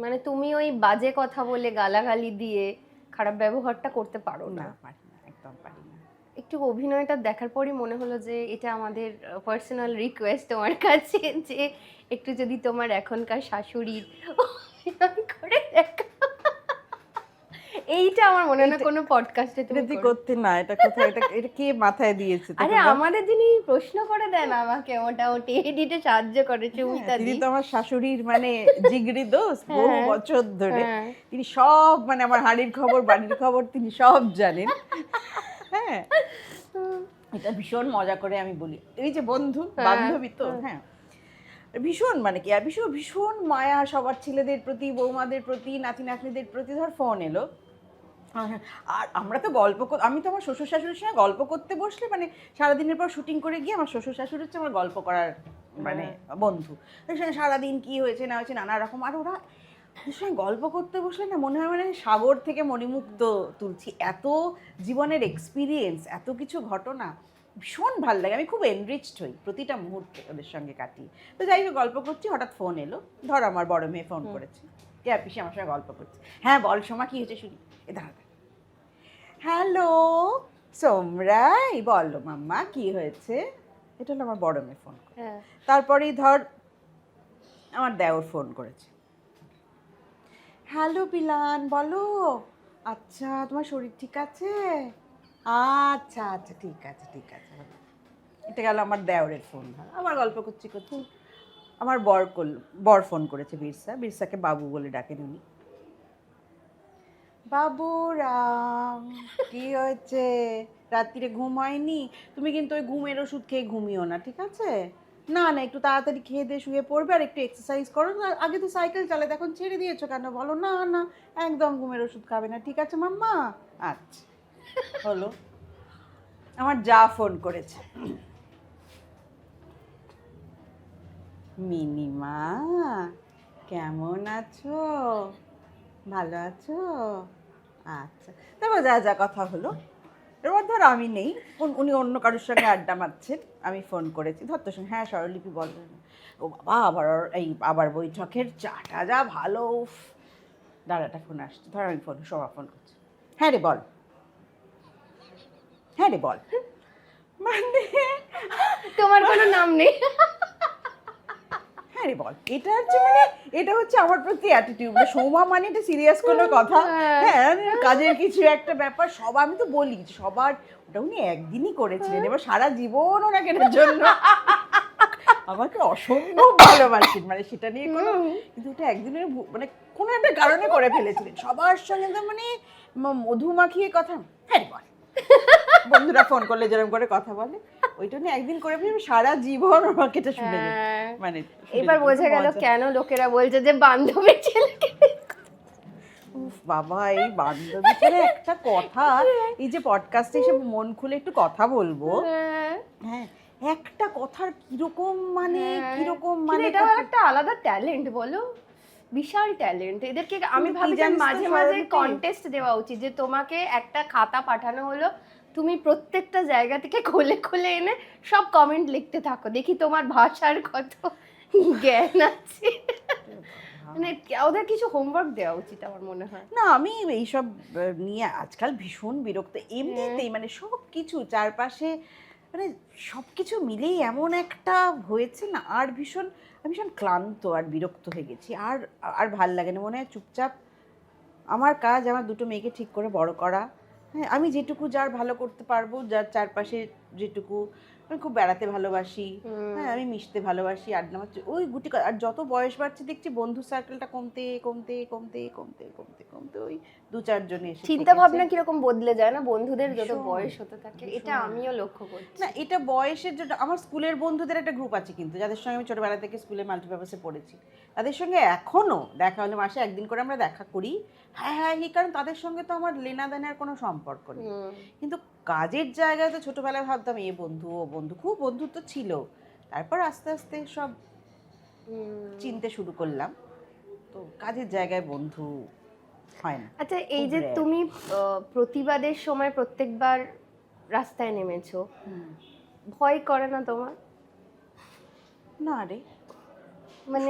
মানে তুমি ওই বাজে কথা বলে গালাগালি দিয়ে খারাপ ব্যবহারটা করতে পারো না। না, পারি না, একদম পারি না। একটু অভিনয়টা দেখার পরই মনে হলো যে এটা আমাদের পার্সোনাল রিকোয়েস্ট তোমার কাছে, যে একটু যদি তোমার এখনকার শাশুড়ির অভিনয় করে দেখা। এইটা আমার মনে হয় না কোনো পডকাস্টে এটা তুই করতে না, এটা কোথায়, এটা কে মাথায় দিয়েছে তোকে? আরে আমাদের যিনি প্রশ্ন করে দেন আমাকে, মোটামুটি এডিটে সাহায্য করে চুমিতা তিনি দি। তো আমার শাশুড়ির মানে জিগরি দোস্ত, বহু হ্যাঁ, বছর ধরে। হ্যাঁ। তিনি সব, মানে আমার হাড়ির খবর, বাড়ির খবর তিনি সব জানেন। হ্যাঁ, এটা ভীষণ মজা করে আমি বলি, এই যে বন্ধু বান্ধবী তো, হ্যাঁ ভীষণ, মানে কি আর ভীষণ ভীষণ মায়া সবার ছেলেদের প্রতি, বৌমাদের প্রতি, নাতি নাতনিদের প্রতি। ধর ফোন এলো, আর আমরা তো আমি তো আমার শ্বশুর শাশুড়ির সঙ্গে গল্প করতে বসলে, মানে সারাদিনের পর শুটিং করে গিয়ে আমার শ্বশুর শাশুড়ি হচ্ছে আমার গল্প করার মানে বন্ধু। সারাদিন কি হয়েছে না হয়েছে নানা রকম, আর ওরা ওদের সঙ্গে গল্প করতে বসলে না মনে হয় মানে সাগর থেকে মণিমুক্ত তুলছি। এত জীবনের এক্সপিরিয়েন্স, এত কিছু ঘটনা, ভীষণ ভালো লাগে। আমি খুব এনরিচড হই প্রতিটা মুহূর্তে ওদের সঙ্গে কাটিয়ে। তো যাই হোক, গল্প করছি, হঠাৎ ফোন এলো। ধর আমার বড় মেয়ে ফোন করেছে, কে পিসি আমার সঙ্গে গল্প করছে। হ্যাঁ বল সোমা, কি হয়েছে শুনি। এ দাঁড়া, হ্যালো সোমরাই, বলো মাম্মা কি হয়েছে। এটা হলো আমার বড় মেয়ে ফোন করে। তারপরেই ধর আমার দেওর ফোন করেছে, হ্যালো পিলান বলো, আচ্ছা তোমার শরীর ঠিক আছে, আচ্ছা আচ্ছা ঠিক আছে ঠিক আছে। এটা গেল আমার দেওরের ফোন। আবার গল্প করছি আমার বর ফোন করেছে, বিরসাকে বাবু বলে ডাকেন উনি। বাবুরাম, কি হয়েছে, রাত্রিরে ঘুম হয়নি? তুমি কিন্তু ওই ঘুমের ওষুধ খেয়ে ঘুমিও না, ঠিক আছে? না না, একটু তাড়াতাড়ি খেয়ে দিয়ে শুয়ে পড়বে, আর একটু এক্সারসাইজ করো। আগে তো সাইকেল চালাতে, এখন ছেড়ে দিয়েছো কেন বলো? না না, একদম ঘুমের ওষুধ খাবে না, ঠিক আছে মাম্মা? আচ্ছা, হলো। আমার যা ফোন করেছে, মিনিমা কেমন আছো, ভালো আছো? আচ্ছা, তারপর যা যা কথা হলো, এবার ধর আমি নেই, উনি অন্য কারোর সঙ্গে আড্ডা মারছেন, আমি ফোন করেছি, ধর তোর সঙ্গে, হ্যাঁ স্বরলিপি বল। ও বাবা, আবার বৈঠকের চাটা যা ভালো, উফ। দাদাটা ফোন আসছে, ধর আমি শোভা ফোন করছি, হ্যাঁ রে বল, হ্যাঁ রে বল, মানে তোমার কোনো নাম নেই। হ্যাঁ রে বল, এটা হচ্ছে আমার প্রতি অ্যাটিটিউড। সৌমা মানে এটা সিরিয়াস কোনো কথা, হ্যাঁ কাজের কিছু একটা ব্যাপার, আমি তো বলি সবার, ওটা উনি একদিনই করেছিলেন, এবার সারা জীবন ওনাকে এটার জন্য আমাকে অসম্ভব ভালোবাসেন, মানে সেটা নিয়ে কোনো, কিন্তু ওটা একদিনের মানে কোনো একটা কারণে করে ফেলেছিলেন সবার সঙ্গে, তো মানে মধু মাখিয়ে কথা, হ্যাঁ রে বল, বন্ধুরা ফোন করলে যেরকম করে কথা বলে, ওইটা নিয়ে একদিন করে ফেলে সারা জীবন আমাকে এটা শুনে মানে এবার বোঝা গেল কেন লোকেরা বলছে যে বান্ধবীর ছেলেকে। উফ বাবা, এই বান্ধবী ছেলে একটা কথা, এই যে পডকাস্টে এসে মন খুলে একটু কথা বলবো, হ্যাঁ একটা কথার কিরকম মানে এটা একটা আলাদা ট্যালেন্ট বলো, বিশাল ট্যালেন্ট এদেরকে। আমি ভাবি যে মাঝে মাঝে কন্টেস্ট দেওয়া উচিত, যে তোমাকে একটা খাতা পাঠানো হলো, তুমি প্রত্যেকটা জায়গা থেকে খুলে খুলে এনে সব কমেন্ট লিখতে থাকো, দেখি তোমার ভাষার কত জ্ঞান আছে। মানে ওদের কিছু হোমওয়ার্ক দেওয়া উচিত আমার মনে হয়। না, আমি এইসব নিয়ে আজকাল ভীষণ বিরক্ত এমনিতেই, মানে সব কিছু চারপাশে, মানে সব কিছু মিলেই এমন একটা হয়েছে না, আর আমি ভীষণ ক্লান্ত আর বিরক্ত হয়ে গেছি, আর ভাল লাগে না, মনে হয় চুপচাপ আমার কাজ, আমার দুটো মেয়েকে ঠিক করে বড় করা, হ্যাঁ আমি যেটুকু যার ভালো করতে পারবো, যার চারপাশে যেটুকু, আমি খুব বেড়াতে ভালোবাসি, হ্যাঁ আমি মিশতে ভালোবাসি, আড্ডা মারছি, ওই গুটি, আর যত বয়স বাড়ছে দেখছি বন্ধু সার্কেলটা কমতে কমতে কমতে কমতে কমতে কমতে ওই 2-4 জনে এসে চিন্তা ভাবনা কিরকম বদলে যায় না বন্ধুদের যত বয়স হতে থাকে, এটা আমিও লক্ষ্য করছি। না, এটা বয়সের জন্য, আমার স্কুলের বন্ধুদের একটা গ্রুপ আছে কিন্তু, যাদের সঙ্গে আমি ছোটবেলা থেকে স্কুলে মাল্টিপারপাসে পড়েছি, তাদের সঙ্গে এখনো দেখা হলে মাসে একদিন করে আমরা দেখা করি, হ্যাঁ এই কারণ তাদের সঙ্গে তো আমার লেনা দেনার কোনো সম্পর্ক নেই, কিন্তু কাজের জায়গায় তো ছোটবেলায় ভাবতাম এ বন্ধু ও বন্ধু, খুব বন্ধুত্ব ছিল, তারপর আস্তে আস্তে সব চিনতে শুরু করলাম, তো কাজের জায়গায় বন্ধু হয় না। আচ্ছা, এই যে তুমি প্রতিবাদের সময় প্রত্যেকবার রাস্তায় নেমেছো, ভয় করে না তোমার? না রে, মানে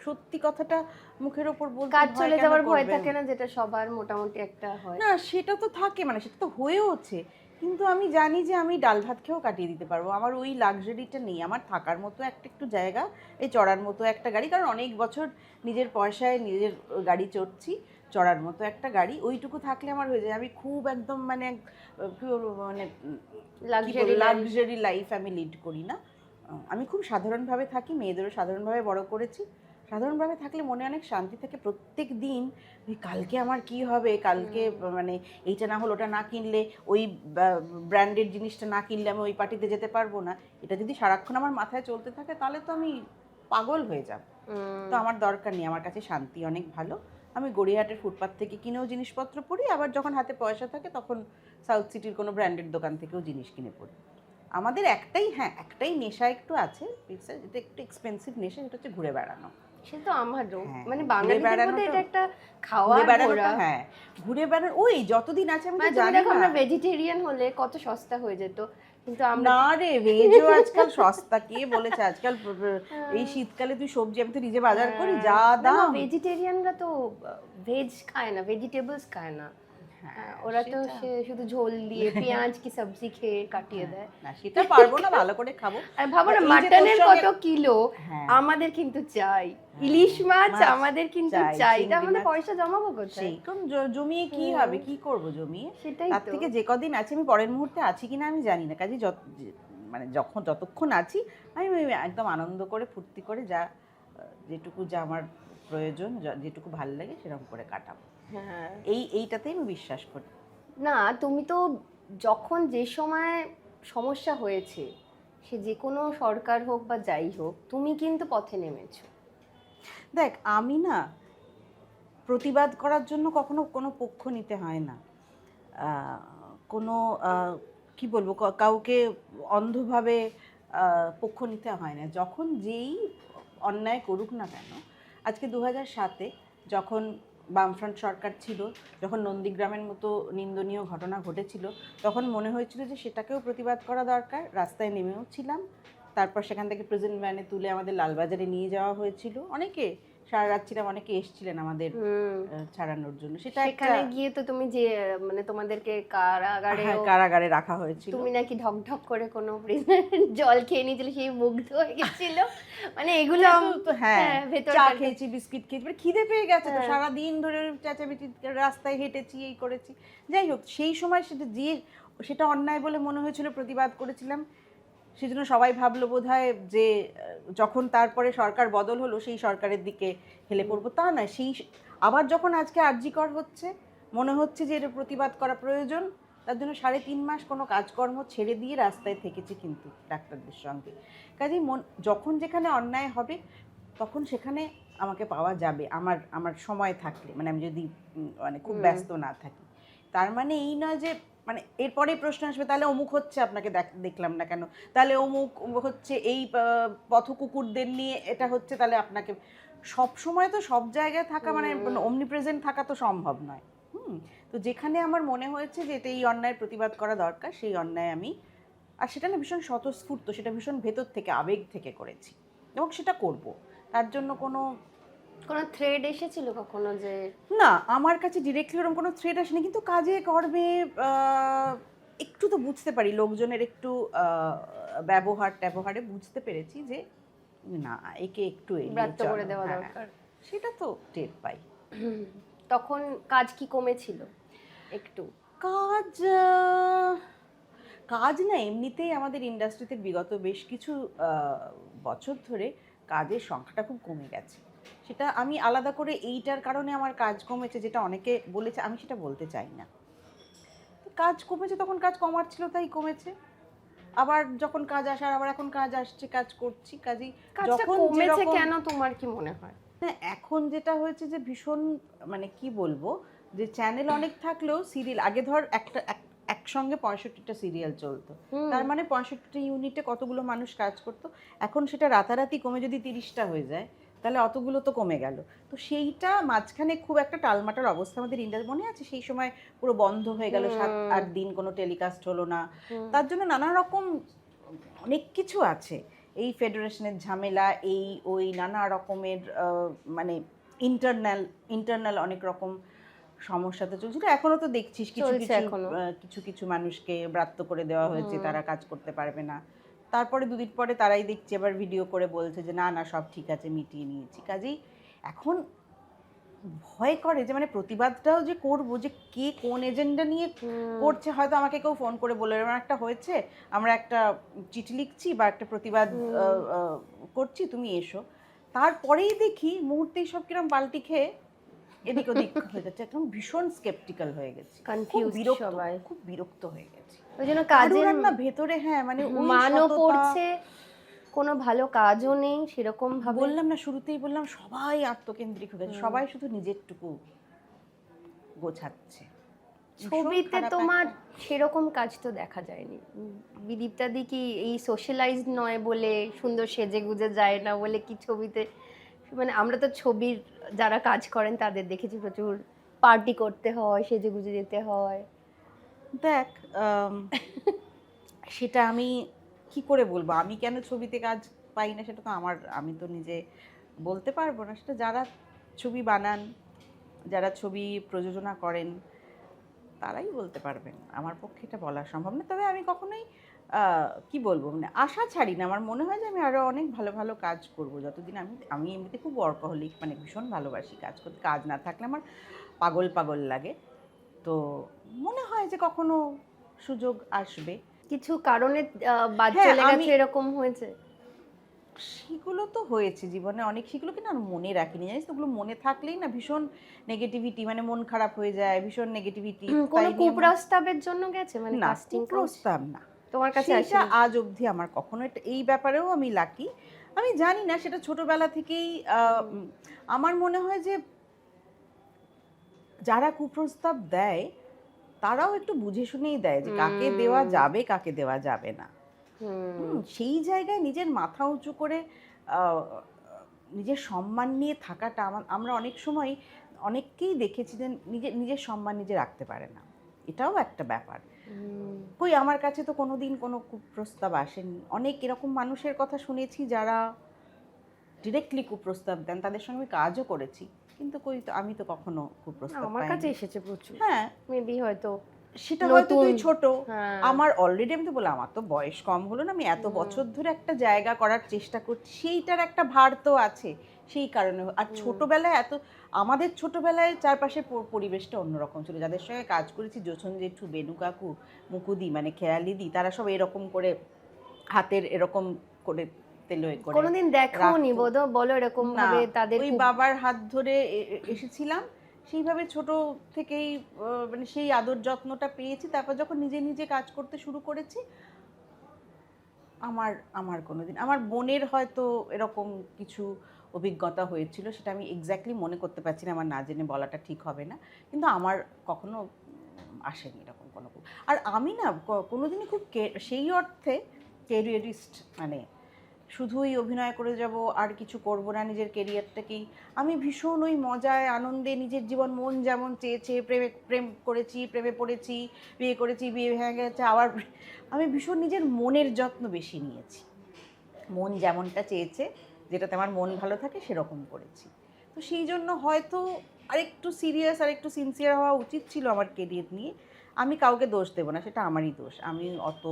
সত্যি কথাটা মুখের ওপর বলতে কাজ চলে যাওয়ার ভয় থাকে না, যেটা সবার মোটামুটি একটা হয়? না সেটা তো থাকে, মানে সেটা তো হয়েওছে, কিন্তু আমি জানি যে আমি ডাল ভাত খেয়েও কাটিয়ে দিতে পারবো, আমার ওই লাক্সারিটা নেই, আমার থাকার মতো একটু জায়গা, এই চড়ার মতো একটা গাড়ি, কারণ অনেক বছর নিজের পয়সায় নিজের গাড়ি চড়ছি, চড়ার মতো একটা গাড়ি, ওইটুকু থাকলে আমার হয়ে যায়। আমি খুব একদম মানে কি বলবো, মানে লাক্সারি লাইফ আমি লিড করি না, আমি খুব সাধারণভাবে থাকি, মেয়েদেরও সাধারণভাবে বড় করেছি, সাধারণভাবে থাকলে মনে অনেক শান্তি থাকে। প্রত্যেক দিন ওই কালকে আমার কি হবে, কালকে মানে এইটা না হলো, ওটা না কিনলে, ওই ব্র্যান্ডেড জিনিসটা না কিনলে আমি ওই পার্টিতে যেতে পারবো না, এটা যদি সারাক্ষণ আমার মাথায় চলতে থাকে তাহলে তো আমি পাগল হয়ে যাব। তো আমার দরকার নেই, আমার কাছে শান্তি অনেক ভালো। আমি গড়িয়াহাটের ফুটপাথ থেকে কিনেও জিনিসপত্র পড়ি, আবার যখন হাতে পয়সা থাকে তখন সাউথ সিটির কোনো ব্র্যান্ডেড দোকান থেকেও জিনিস কিনে পড়ি। আমাদের একটাই নেশা একটু আছে, এটা একটু এক্সপেন্সিভ নেশা, সেটা হচ্ছে ঘুরে বেড়ানো। সে তো আমারও, মানে বাঙালিদের মধ্যে এটা একটা খাওয়া ঘোরা, হ্যাঁ ঘুরে বেড়ানো, ওই যতদিন আছে আমি তো জানি দেখো, না। আমরা ভেজিটেরিয়ান হলে কত সস্তা হয়ে যেত, কিন্তু আমরা না রে, ভেজও আজকাল সস্তা, কে বলেছে আজকাল এই শীতকালে তুই সবজি, আমি তো নিজে বাজার করি, যা দাম। ভেজিটেরিয়ানরা তো ভেজ খায় না, ভেজিটেবলস খায় না, ওরা তো শুধু ঝোল দিয়ে পেঁয়াজ কি সবজি খেয়ে কাটিয়ে দেয়। না সেটা পারবো না, ভালো করে খাবো। আর ভাবো না, মাটনের কত কিলো, আমাদের কিন্তু চাই, ইলিশ মাছ আমাদের কিন্তু চাই, এটা আমাদের পয়সা জমাবো কোথায়? সেই কোন জমিয়ে কি হবে, কি করব জমিয়ে? সেটাই তার থেকে যে কদিন আছে, আমি পরের মুহূর্তে আছি কিনা আমি জানি না, কাজে মানে যতক্ষণ আছি আমি একদম আনন্দ করে ফুর্তি করে যেটুকু আমার প্রয়োজন, যেটুকু ভালো লাগে সেরকম করে কাটাবো। হ্যাঁ, এইটাতেই আমি বিশ্বাস করি। না তুমি তো যখন যে সময় সমস্যা হয়েছে, সে যে কোনো সরকার হোক বা যাই হোক, তুমি কিন্তু পথে নেমেছো। দেখ, আমি না প্রতিবাদ করার জন্য কখনো কোনো পক্ষ নিতে হয় না, কোনো কি বলবো, কাউকে অন্ধভাবে পক্ষ নিতে হয় না। যখন যেই অন্যায় করুক না কেন, আজকে 2007-এ যখন বামফ্রন্ট সরকার ছিল, যখন নন্দীগ্রামের মতো নিন্দনীয় ঘটনা ঘটেছিল, তখন মনে হয়েছিল যে সেটাকেও প্রতিবাদ করা দরকার। রাস্তায় নেমেও ছিলাম। তারপর সেখান থেকে প্রেজেন্ট ভ্যানে তুলে আমাদের লালবাজারে নিয়ে যাওয়া হয়েছিল। অনেকে সারা রাত ছিলাম, অনেকে এসেছিলেন আমাদের ছাড়ানোর জন্য। সেটা সেখানে গিয়ে তো তুমি যে মানে তোমাদেরকে কারাগারে কারাগারে রাখা হয়েছিল। তুমি নাকি ঢক ঢক করে কোনো জল খেয়ে নিয়েছিলে, সেই মুগ্ধ হয়ে গেছিল। মানে এগুলো তো হ্যাঁ, ভেতর চা খেয়েছি, বিস্কিট খেয়েছি, মানে খিদে পেয়ে গেছে তো, সারাদিন ধরে চেঁচামেচি রাস্তায় হেঁটেছি, এই করেছি। যাই হোক, সেই সময় সেটা অন্যায় বলে মনে হয়েছিল, প্রতিবাদ করেছিলাম। সেজন্য সবাই ভাবলো বোধহয় যে যখন তারপরে সরকার বদল হলো সেই সরকারের দিকে হেলে পড়বো। তা নয়, আবার যখন আজকে আরজিকর হচ্ছে, মনে হচ্ছে যে এটা প্রতিবাদ করা প্রয়োজন। তার জন্য 3.5 মাস কোনো কাজকর্ম ছেড়ে দিয়ে রাস্তায় থেকেছি কিন্তু ডাক্তারদের সঙ্গে। কাজেই যখন যেখানে অন্যায় হবে তখন সেখানে আমাকে পাওয়া যাবে, আমার সময় থাকলে, মানে আমি যদি মানে খুব ব্যস্ত না থাকি। তার মানে এই নয় যে মানে এরপরে প্রশ্ন আসবে তাহলে অমুক হচ্ছে, আপনাকে দেখলাম না কেন, তাহলে অমুক হচ্ছে, এই পথ কুকুরদের নিয়ে এটা হচ্ছে, তাহলে আপনাকে সব সময় তো সব জায়গায় থাকা মানে অমনিপ্রেজেন্ট থাকা তো সম্ভব নয়। তো যেখানে আমার মনে হয়েছে যে এটা এই অন্যায়ের প্রতিবাদ করা দরকার, সেই অন্যায় আমি, আর সেটা না ভীষণ স্বতঃস্ফূর্ত, সেটা ভীষণ ভেতর থেকে আবেগ থেকে করেছি এবং সেটা করব। তার জন্য কোনো থ্রেড এসেছিল কখনো যে? না, আমার কাছে ডিরেক্টলি ওরকম কোনো থ্রেড আসেনি, কিন্তু কাজে কর্মে একটু তো বুঝতে পারি, লোকজনের একটু ব্যবহারে বুঝতে পেরেছি যে না, একে একটু ব্রাত্য করে দেওয়া দরকার। সেটা তো টের পাই। তখন কাজ কি কমেছিল একটু? কাজ না, এমনিতেই আমাদের ইন্ডাস্ট্রিতে বিগত বেশ কিছু বছর ধরে কাজের সংখ্যাটা খুব কমে গেছে। সেটা আমি আলাদা করে এইটার কারণে আমার কাজ কমেছে যেটা অনেকে বলেছে, আমি সেটা বলতে চাই না। কাজ কমেছে, তখন কাজ কমার ছিল তাই কমেছে। আবার যখন কাজ আসার, আবার এখন কাজ আসছে, কাজ করছি। কাজেই যখন কমেছে কেন তোমার কি মনে হয়? না, এখন যেটা হয়েছে যে ভীষণ মানে কি বলবো, যে চ্যানেল অনেক থাকলেও সিরিয়াল, আগে ধর একসঙ্গে 65টা সিরিয়াল চলতো, তার মানে 65টা ইউনিটে কতগুলো মানুষ কাজ করতো। এখন সেটা রাতারাতি কমে যদি 30টা হয়ে যায়, তাহলে অতগুলো তো কমে গেল। তো সেইটা মাঝখানে খুব একটা টালমাটাল অবস্থা আমাদের ইন্ডাস্ট্রি, মনে আছে সেই সময় পুরো বন্ধ হয়ে গেল, 7-8 দিন কোনো টেলিকাস্ট হলো না। তার জন্য নানা রকম অনেক কিছু আছে, এই ফেডারেশনের ঝামেলা, এই ওই নানা রকমের মানে ইন্টারনাল অনেক রকম সমস্যাতে চলছিল। এখনো তো দেখছিস কিছু কিছু মানুষকে ব্রাত্য করে দেওয়া হয়েছে, তারা কাজ করতে পারবে না। তারপরে 2 দিন পরে তারাই দেখছি আবার ভিডিও করে বলছে যে না সব ঠিক আছে, মিটিয়ে নিয়েছি। কাজেই এখন ভয় করে যে মানে প্রতিবাদটাও যে করবো, যে কে কোন এজেন্ডা নিয়ে করছে। হয়তো আমাকে কেউ ফোন করে বলে এরকম একটা হয়েছে, আমরা একটা চিঠি লিখছি বা একটা প্রতিবাদ করছি, তুমি এসো। তারপরেই দেখি মুহূর্তেই সব কিরম পাল্টি খেয়ে এদিক ওদিক হয়ে যাচ্ছে। একদম ভীষণ স্কেপটিক্যাল হয়ে গেছি, খুব বিরক্ত হয়ে গেছি। ওই জন্য কাজের না ভেতরে মানে মানও পড়ছে, কোনো ভালো কাজও নেই সেরকম ভাবে। বললাম না, শুরুতেই বললাম সবাই আত্মকেন্দ্রিক হয়ে গেছে, সবাই শুধু নিজেরটুকু গোছাচ্ছে। ছবিতে তোমার সেরকম কাজ তো দেখা যায়নি। বিদীপ্তাদি কি এই সোশ্যালাইজড নয় বলে, সুন্দর সেজে গুজে যায় না বলে কি ছবিতে, মানে আমরা তো ছবির যারা কাজ করেন তাদের দেখেছি প্রচুর পার্টি করতে হয়, সেজে গুজে যেতে হয়। দেখ, সেটা আমি কি করে বলবো, আমি কেন ছবিতে কাজ পাই না সেটা তো আমি তো নিজে বলতে পারবো না। সেটা যারা ছবি বানান, যারা ছবি প্রযোজনা করেন, তারাই বলতে পারবেন। আমার পক্ষে এটা বলা সম্ভব না। তবে আমি কখনোই কি বলবো, মানে আশা ছাড়ি না। আমার মনে হয় যে আমি আরও অনেক ভালো ভালো কাজ করব যতদিন আমি এমনিতে খুব ওয়ার্কাহলিক, মানে ভীষণ ভালোবাসি কাজ করতে। কাজ না থাকলে আমার পাগল লাগে। তো মনে হয় যে কখনো সুযোগ আসবে। কিছু কারণে বাদ চলে গেছে, এরকম হয়েছে? সেগুলো তো হয়েছে জীবনে অনেক, সেগুলো কিন্তু আর মনে রাখিনি, জানিস তো। ওগুলো মনে থাকলেই না ভীষণ নেগেটিভিটি, মানে মন খারাপ হয়ে যায়, ভীষণ নেগেটিভিটি। কোনো কুপ্রস্তাবের জন্য গেছে? মানে না, কাস্টিং প্রস্তাব না তোমার কাছে আসে? আজ অবধি আমার কখনো এই ব্যাপারেও আমি লাকি। আমি জানি না, সেটা ছোটবেলা থেকেই আমার মনে হয় যে যারা কুপ্রস্তাব দেয় তারাও একটু বুঝে শুনেই দেয় যে কাকে দেওয়া যাবে, কাকে দেওয়া যাবে না। সেই জায়গায় নিজের মাথা উঁচু করে নিজের সম্মান নিয়ে থাকাটা আমরা অনেক সময় অনেককেই দেখেছি যে নিজের সম্মান নিজে রাখতে পারে না, এটাও একটা ব্যাপার। কই আমার কাছে তো কোনোদিন কোনো কুপ্রস্তাব আসেনি। অনেক এরকম মানুষের কথা শুনেছি যারা ডিরেক্টলি কুপ্রস্তাব দেন, তাদের সঙ্গে আমি কাজও করেছি, কিন্তু কই তো আমি তো কখনো কুপ্রস্তাব আমার কাছে পাইনি। এসেছে প্রচুর, হ্যাঁ, মেবি হয়তো সেটা হয়তো তুই নতুন। ছোট, হ্যাঁ। আমার অলরেডি, আমি তো বললাম আমার তো বয়স কম হলো না, আমি এত বছর ধরে একটা জায়গা করার চেষ্টা করছি, সেইটার একটা ভার তো আছে, সেই কারণে। আর ছোটবেলায় আমাদের ছোটবেলায় চারপাশে পরিবেশটা অন্যরকম ছিল, যাদের সঙ্গে কাজ করেছি, জোছন জেঠু, বেনু কাকু, মুকুদি মানে খেয়ালিদি, তারা সব এরকম করে হাতের এরকম করে তেলোয় করে কোনোদিন দেখোনি রাখতো। বোধ, বলো এরকম না, ভাবে তাদের ওই বাবার হাত ধরে এসেছিলাম, সেইভাবে ছোট থেকেই মানে সেই আদর যত্নটা পেয়েছি। তারপর যখন নিজে নিজে কাজ করতে শুরু করেছি, আমার আমার কোনোদিন, আমার বোনের হয়তো এরকম কিছু অভিজ্ঞতা হয়েছিল, সেটা আমি এক্স্যাক্টলি মনে করতে পারছি না, আমার না জেনে বলাটা ঠিক হবে না, কিন্তু আমার কখনো আসেনি এরকম কোনো। আর আমি না কোনোদিনই খুব সেই অর্থে ক্যারিয়ারিস্ট, মানে শুধুই অভিনয় করে যাব আর কিছু করব না, নিজের কেরিয়ারটাকেই আমি ভীষণ ওই মজায় আনন্দে নিজের জীবন মন যেমন চেয়েছে, প্রেম করেছি, প্রেমে পড়েছি, বিয়ে করেছি, বিয়ে ভেঙে গেছে, আবার আমি ভীষণ নিজের মনের যত্ন বেশি নিয়েছি, মন যেমনটা চেয়েছে, যেটাতে আমার মন ভালো থাকে সেরকম করেছি। তো সেই জন্য হয়তো আরেকটু সিরিয়াস, আরেকটু সিনসিয়ার হওয়া উচিত ছিল আমার কেরিয়ার নিয়ে। আমি কাউকে দোষ দেবো না, সেটা আমারই দোষ, আমি অত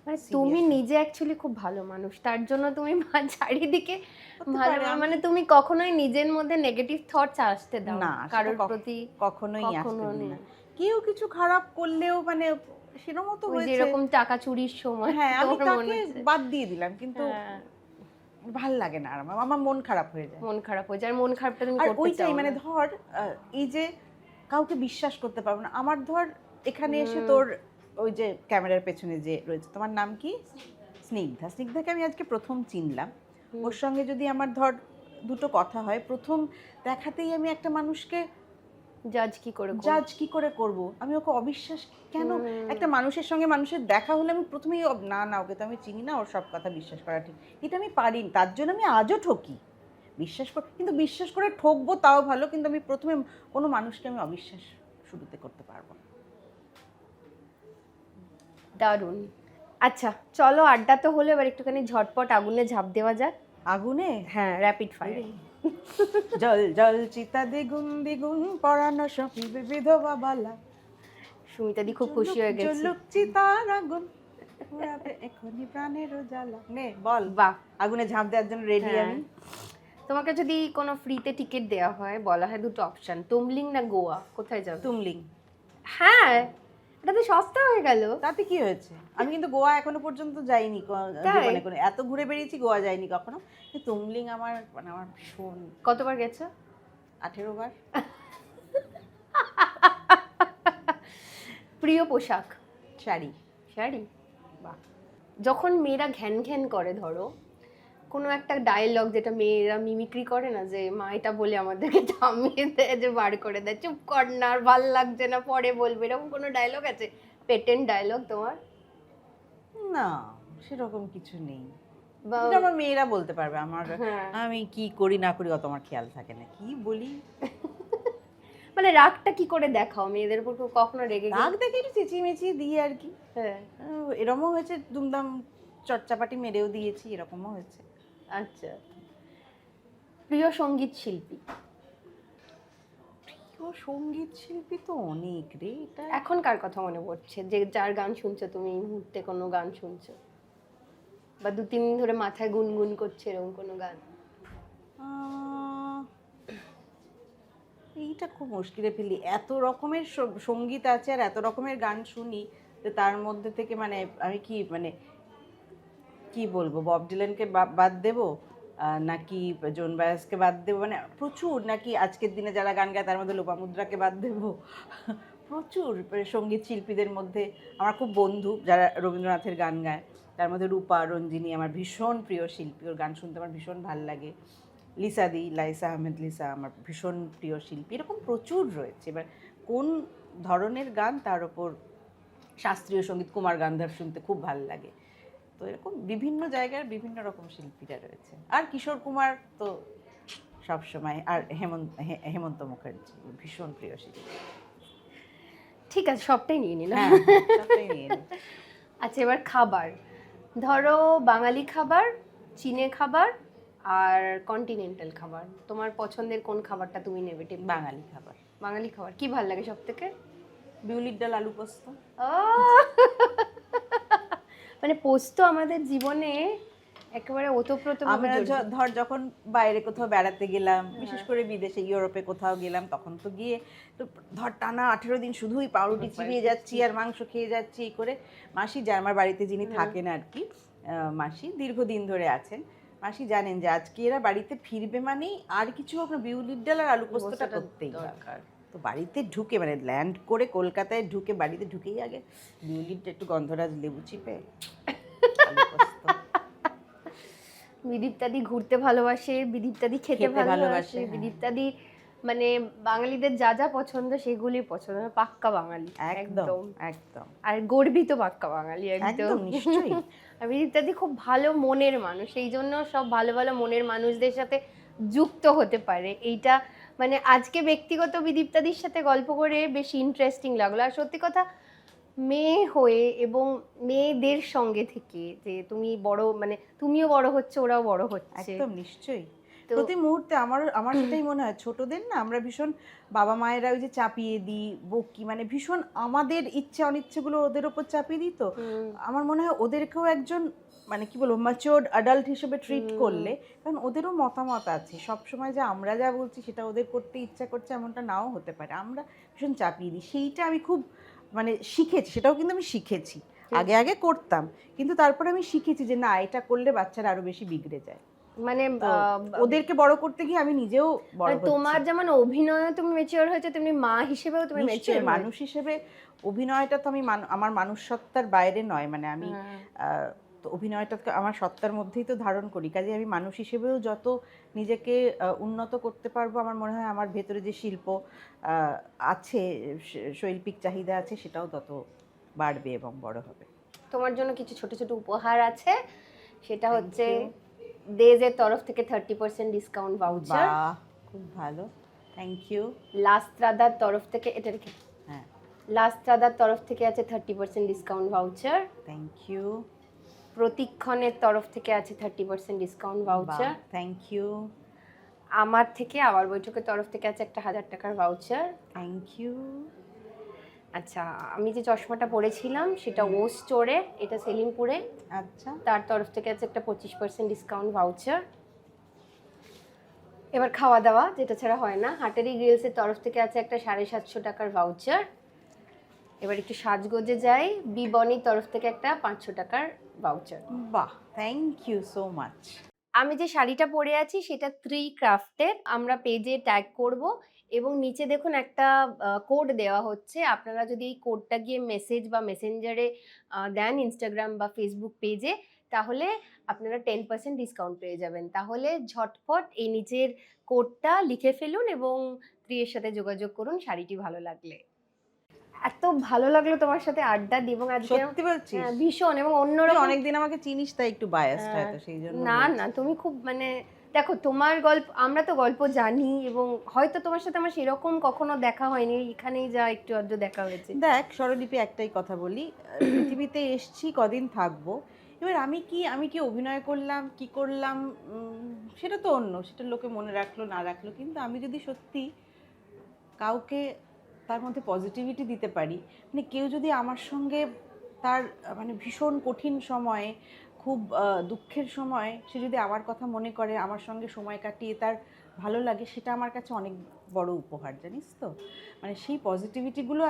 মানে তুমি নিজে অ্যাকচুয়ালি খুব ভালো মানুষ, তার জন্য তুমি চারিদিকে ভালো, মানে তুমি কখনোই নিজের মধ্যে নেগেটিভ থটস আসতে দাও না, কারোর প্রতি, কখনোই আসতে দিই না। নেই। কেউ কিছু খারাপ করলেও মানে সেরকম তো ওই হয়েছে, যেরকম টাকা চুরির সময় হ্যাঁ আমি তোমার মনে তাকে হচ্ছে। বাদ দিয়ে দিলাম, কিন্তু হ্যাঁ, ভাল লাগে না, আর আমার মন খারাপ হয়ে যায়। মন খারাপ হয়ে যায়, আর মন খারাপটা তুমি আর করতে ওইটাই চাও মানে না। ধর এই যে কাউকে বিশ্বাস করতে পারবো না, আমার ধর এখানে এসে তোর ওই যে ক্যামেরার পেছনে যে রয়েছে, তোমার নাম কি? স্নিগ্ধা। স্নিগ্ধাকে আমি আজকে প্রথম চিনলাম, ওর সঙ্গে যদি আমার ধর দুটো কথা হয়, প্রথম দেখাতেই আমি একটা মানুষকে জাজ কি করে জাজ কি করে করব, আমি ওকে অবিশ্বাস কেন? একটা মানুষের সঙ্গে মানুষের দেখা হলে আমি প্রথমেই না না ওকে তো আমি চিনি না, ওর সব কথা বিশ্বাস করা ঠিক, এটা আমি পারি না, তার জন্য আমি আজও ঠকি। কিন্তু বিশ্বাস করে ঠকবো তাও ভালো, কিন্তু আমি প্রথমে কোনো মানুষকে আমি অবিশ্বাস শুরুতে করতে পারবো না। দারুণ। আচ্ছা চলো, আড্ডা তো হলো, এবার একটুখানি ঝটপট আগুনে ঝাঁপ দেওয়া যাক। আগুনে? হ্যাঁ, র্যাপিড ফায়ার। জল জল চিতা দ্বিগুণ দ্বিগুণ পরানো সখী বিধবা বালা, সুমিতাদি খুব খুশি হয়ে গেছে। জলুক চিতার আগুন পুরাবে এখনি প্রাণের জ্বালা। নে বল, বাহ, আগুনে ঝাঁপ দেওয়ার জন্য রেডি হ্যাঁ। আমি। তোমাকে যদি কোনো ফ্রিতে টিকিট দেওয়া হয়, বলা হয় দুটো অপশন, তুমলিং না গোয়া, কোথায় যাবে? তুমলিং। হ্যাঁ, এটা তো সস্তা হয়ে গেল। তাতে কি হয়েছে? আমি কিন্তু গোয়া এখনো পর্যন্ত যাইনি, তাই? জীবনে কোনো, এত ঘুরে বেরিয়েছি, গোয়া যাইনি কখনো। কিন্তু তুমলিং আমার মানে আমার ভীষণ। কতবার গেছো? 18 বার। প্রিয় পোশাক? শাড়ি। শাড়ি? বাহ। যখন মেয়েরা ঘ্যান ঘ্যান করে, ধরো কোনো একটা ডায়লগ যেটা মেয়েরা মিমিক্রি করে না, যে মা এটা বলে আমাদেরকে থামিয়ে দেয়, যে বার করে দেয়, চুপ কর না, আর ভাল লাগছে না, পরে বলবে, এরকম কোনো ডায়লগ আছে, পেটেন্ট ডায়লগ তোমার? না, সেরকম কিছু নেই, বা যেটা আমার মেয়েরা বলতে পারবে। আমার হ্যাঁ। আমি কি করি না করি অত আমার খেয়াল থাকে না, কি বলি। মানে রাগটা কি করে দেখাও মেয়েদের উপর, কখনো রেগে গেলে? রাগ দেখে একটু চেঁচিয়ে দিই আর কি। হ্যাঁ, এরকমও হয়েছে, দুমদাম চটচাপাটি মেরেও দিয়েছি, এরকমও হয়েছে। আচ্ছা। প্রিয় সঙ্গীত শিল্পী? প্রিয় সঙ্গীত শিল্পী তো অনেক রে, এটা এখন কার কথা মনে পড়ছে, যে যার গান শুনছো তুমি এই মুহূর্তে, কোনো গান শুনছো বা 2-3 দিন ধরে মাথায় গুনগুন করছে এরকম কোনো গান? এইটা খুব মুশকিলে ফেলি, এত রকমের সঙ্গীত আছে আর এত রকমের গান শুনি, তো তার মধ্যে থেকে মানে আমি কি মানে কি বলবো, বব ডিলানকে বাদ দেবো নাকি জন বায়াসকে বাদ দেবো, মানে প্রচুর, নাকি আজকের দিনে যারা গান গায় তার মধ্যে লোপামুদ্রাকে বাদ দেবো। প্রচুর সঙ্গীত শিল্পীদের মধ্যে আমার খুব বন্ধু যারা রবীন্দ্রনাথের গান গায়, তার মধ্যে রূপা রঞ্জিনী আমার ভীষণ প্রিয় শিল্পী, ওর গান শুনতে আমার ভীষণ ভালো লাগে। লাইসা আহমেদ লিসা আমার ভীষণ প্রিয় শিল্পী, এরকম প্রচুর রয়েছে। এবার কোন ধরনের গান, তার ওপর শাস্ত্রীয় সঙ্গীত, কুমার গান্ধার শুনতে খুব ভালো লাগে। তো এরকম বিভিন্ন জায়গার বিভিন্ন রকম শিল্পীরা রয়েছে। আর কিশোর কুমার তো সব সময়। আর হেমন্ত মুখার্জি ভীষণ প্রিয় শিল্পী। ঠিক আছে, সবটাই নিয়ে নিলাম। হ্যাঁ, সবটাই নিয়ে নিই। আচ্ছা, এবার খাবার। ধরো বাঙালি খাবার, চীনে খাবার আর কন্টিনেন্টাল খাবার, তোমার পছন্দের কোন খাবারটা তুমি নেবে? বাঙালি খাবার। বাঙালি খাবার কি ভালো লাগে সব থেকে? বিউলির ডাল, আলু পোস্ত। মানে পোস্ত আমাদের জীবনে একেবারে ওতপ্রোতভাবে আমরা জড়িত। ধর যখন বাইরে কোথাও বেড়াতে গেলাম, বিশেষ করে বিদেশে, ইউরোপে কোথাও গেলাম, তখন তো গিয়ে তো ধর টানা 18 দিন শুধুই পাউরুটি চিবিয়ে যাচ্ছি আর মাংস খেয়ে যাচ্ছি। এই করে মাসি, যে আমার বাড়িতে যিনি থাকেন আর কি, মাসি দীর্ঘদিন ধরে আছেন, মাসি জানেন যে আজকে এরা বাড়িতে ফিরবে মানেই আর কিছু হোক না, বিউলির ডাল আর আলু পোস্তটা করতেই দরকার। তো বাড়িতে ঢুকে, মানে ল্যান্ড করে কলকাতায় ঢুকে বাড়িতে ঢুকেই আগে বিউলিরটা একটু গন্ধরাজ লেবু চিপে আলু পোস্ত। বিদীপ্তাদি ঘুরতে ভালোবাসে, বিদীপ্তাদি খেতে ভালোবাসে, হ্যাঁ। বিদীপ্তাদি মানে বাঙালিদের যা যা পছন্দ সেগুলি পছন্দ, পাক্কা বাঙালি একদম একদম। আর গর্বিত পাক্কা বাঙালি একদম একদম। নিশ্চয়ই। আর বিদীপ্তাদি খুব ভালো মনের মানুষ, এই জন্য সব ভালো ভালো মনের মানুষদের সাথে যুক্ত হতে পারে। এইটা মানে আজকে ব্যক্তিগত বিদীপ্তাদির সাথে গল্প করে বেশি ইন্টারেস্টিং লাগলো। আর সত্যি কথা, মেয়ে হয়ে এবং মেয়েদের সঙ্গে থেকে যে তুমি বড়, মানে তুমিও বড় হচ্ছে, ওরাও বড় হচ্ছে, একদম নিশ্চয়ই। তো- প্রতি মুহূর্তে আমার সেটাই মনে হয়, ছোটদের না আমরা ভীষণ বাবা মায়েরা ওই যে চাপিয়ে দিই, বকি, মানে ভীষণ আমাদের ইচ্ছে অনিচ্ছেগুলো ওদের ওপর চাপিয়ে দিই। তো আমার মনে হয় ওদেরকেও একজন, মানে কি বলবো, ম্যাচিওরড অ্যাডাল্ট হিসেবে ট্রিট করলে, কারণ ওদেরও মতামত আছে, সবসময় যে আমরা যা বলছি সেটা ওদের করতে ইচ্ছা করছে এমনটা নাও হতে পারে, আমরা ভীষণ চাপিয়ে দিই। সেইটা আমি খুব মানে শিখেছি, সেটাও কিন্তু আমি শিখেছি। আগে আগে করতাম, কিন্তু তারপরে আমি শিখেছি যে না, এটা করলে বাচ্চারা আরো বেশি বিগড়ে যায়। মানে তো ওদেরকে বড় করতে গিয়ে আমি নিজেও বড় হচ্ছি। তোমার যেমন অভিনয়ে তুমি ম্যাচিওর হয়েছে, তেমনি মা হিসেবেও তুমি ম্যাচিওর। নিশ্চয়ই, মানুষ হিসেবে অভিনয়টা তো আমি আমার মানুষ সত্তার বাইরে নয়, মানে আমি তো অভিনয়টা তো আমার সত্তার মধ্যেই তো ধারণ করি, কাজে আমি মানুষ হিসেবেও যত নিজেকে উন্নত করতে পারবো, আমার মনে হয় আমার ভেতরে যে শিল্প আছে, শৈল্পিক চাহিদা আছে, সেটাও তত বাড়বে এবং বড় হবে। তোমার জন্য কিছু ছোট ছোট উপহার আছে, সেটা হচ্ছে দেজের তরফ থেকে 30% ডিসকাউন্ট ভাউচার। বাহ, খুব ভালো, থ্যাংক ইউ। লাস্ত্রাদার তরফ থেকে, এটা রেখে, হ্যাঁ, লাস্ত্রাদার তরফ থেকে আছে 30% ডিসকাউন্ট ভাউচার। Thank you. প্রতিক্ষণের তরফ থেকে আছে 30% ডিসকাউন্ট ভাউচার। Thank you. আমার থেকে আবার বৈঠকের তরফ থেকে আছে একটা 1000 টাকার ভাউচার। Thank you. আচ্ছা, আমি যে চশমাটা পরেছিলাম সেটা ও স্টোরে, এটা সেলিমপুরে, আচ্ছা, তার তরফ থেকে আছে একটা 25% ডিসকাউন্ট ভাউচার। এবার খাওয়া দাওয়া, যেটা ছাড়া হয় না, হাটেরি গ্রিলসের তরফ থেকে আছে একটা 750 টাকার ভাউচার। এবার একটু সাজগোজে যাই, বিবনির তরফ থেকে একটা 500 টাকার ভাউচার। বাহ, থ্যাংক ইউ সো মাচ। আমি যে শাড়িটা পরে আছি সেটা 3 ক্রাফটের, আমরা পেজে ট্যাগ করব এবং নিচে দেখুন একটা কোড দেওয়া হচ্ছে। আপনারা যদি এই কোডটা গিয়ে মেসেজ বা মেসেঞ্জারে দেন, ইনস্টাগ্রাম বা ফেসবুক পেজে, তাহলে আপনারা 10% ডিসকাউন্ট পেয়ে যাবেন। তাহলে ঝটপট এই নিচের কোডটা লিখে ফেলুন এবং 3 এর সাথে যোগাযোগ করুন শাড়িটি ভালো লাগলে। এত ভালো লাগলো তোমার সাথে আড্ডা দিই, এবং আজকে সত্যি বলছিস? হ্যাঁ, ভীষণ, এবং তুই অন্যরকম। অনেকদিন আমাকে চিনিস, তাই একটু বায়াসড হয়তো সেই জন্য। না না, তুমি খুব মানে দেখো, তোমার গল্প, আমরা তো গল্প জানি, এবং হয়তো তোমার সাথে আমার সেরকম কখনো দেখা হয়নি, এখানেই যা একটু আধটু দেখা হয়েছে। দেখ স্বরলিপি, একটাই কথা বলি, পৃথিবীতে এসছি, কদিন থাকবো, এবার আমি কি অভিনয় করলাম, কি করলাম, সেটা তো অন্য, সেটা লোকে মনে রাখলো না রাখলো, কিন্তু আমি যদি সত্যি কাউকে তার মধ্যে পজিটিভিটি দিতে পারি, মানে কেউ যদি আমার সঙ্গে তার মানে ভীষণ কঠিন সময়ে, খুব দুঃখের সময় সে যদি আমার কথা মনে করে, আমার সঙ্গে সময় কাটিয়ে তার ভালো লাগে, সেটা আমার কাছে অনেক বড় উপহার, জানিস তো। মানে সেই পজিটিভিটিগুলো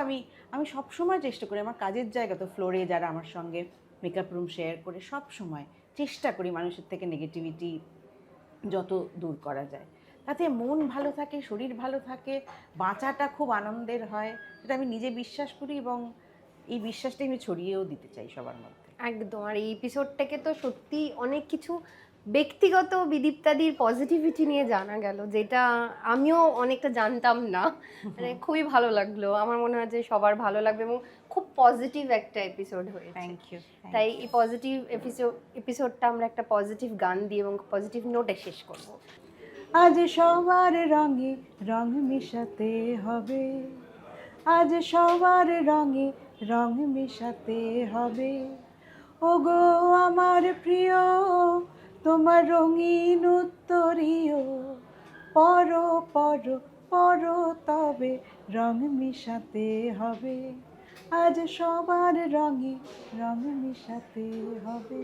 আমি সবসময় চেষ্টা করি, আমার কাজের জায়গা তো ফ্লোরে যারা আমার সঙ্গে মেকআপ রুম শেয়ার করে, সব সময় চেষ্টা করি মানুষের থেকে নেগেটিভিটি যত দূর করা যায়, তাতে মন ভালো থাকে, শরীর ভালো থাকে, বাঁচাটা খুব আনন্দের হয়, সেটা আমি নিজে বিশ্বাস করি, এবং এই বিশ্বাসটাই আমি ছড়িয়েও দিতে চাই সবার মধ্যে। একদম। আর এই এপিসোডটাকে তো সত্যি অনেক কিছু ব্যক্তিগত বিদীপ্তাদির পজিটিভিটি নিয়ে জানা গেল, যেটা আমিও অনেকটা জানতাম না। মানে খুবই ভালো লাগলো, আমার মনে হয় যে সবার ভালো লাগবে, এবং খুব পজিটিভ একটা এপিসোড হয়েছে। Thank you. তাই এই পজিটিভ এপিসোডটা আমরা একটা পজিটিভ গান দিয়ে এবং পজিটিভ নোটে শেষ করব। আজ সবার রঙে রং মেশাতে হবে, আজ সবার রঙে রং মেশাতে হবে। ওগো আমার প্রিয় তোমার রঙিন উত্তরীয়, পরো পরো পরো তবে রং মেশাতে হবে, আজ সবার রঙে রং মেশাতে হবে।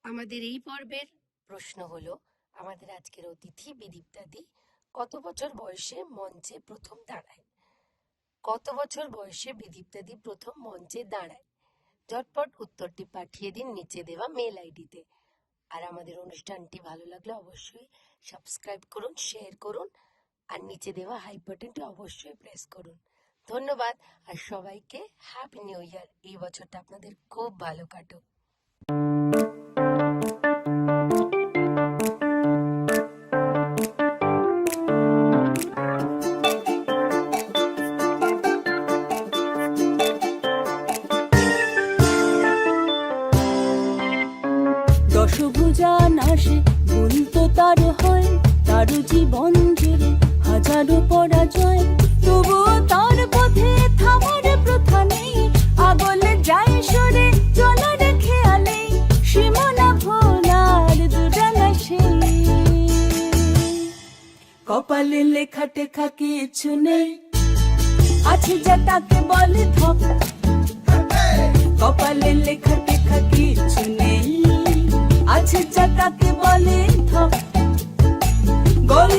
আমাদের এই পর্বের প্রশ্ন হলো, আমাদের আজকের অতিথি বিদীপ্তাদি কত বছর বয়সে মঞ্চে প্রথম দাঁড়ায়? কত বছর বয়সে বিদীপ্তাদি প্রথম মঞ্চে দাঁড়ায়? ঝটপট উত্তরটি পাঠিয়ে দিন নিচে দেওয়া মেল আইডিতে। আর আমাদের অনুষ্ঠানটি ভালো লাগলে অবশ্যই সাবস্ক্রাইব করুন, শেয়ার করুন, আর নিচে দেওয়া হাই বাটনটি অবশ্যই প্রেস করুন। ধন্যবাদ, আর সবাইকে হ্যাপি নিউ ইয়ার। এই বছরটা আপনাদের খুব ভালো কাটুক। দশভুজা নাশে ভুল তো তার হয়, তার জীবন জুড়ে হাজারো পরাজয়, তবুও তার পথে থামার প্রথা নেই, আগলে যায় সরে চলার খেয়ালে, সীমানা ভোলার দুরানা সেই। কপালে লেখা টেখা কিছু নেই, আছে যা তাকে বলে ধপ, কপালে লেখা টেখা কিছু নেই, আছে যা তাকে বলে ধপ। গোল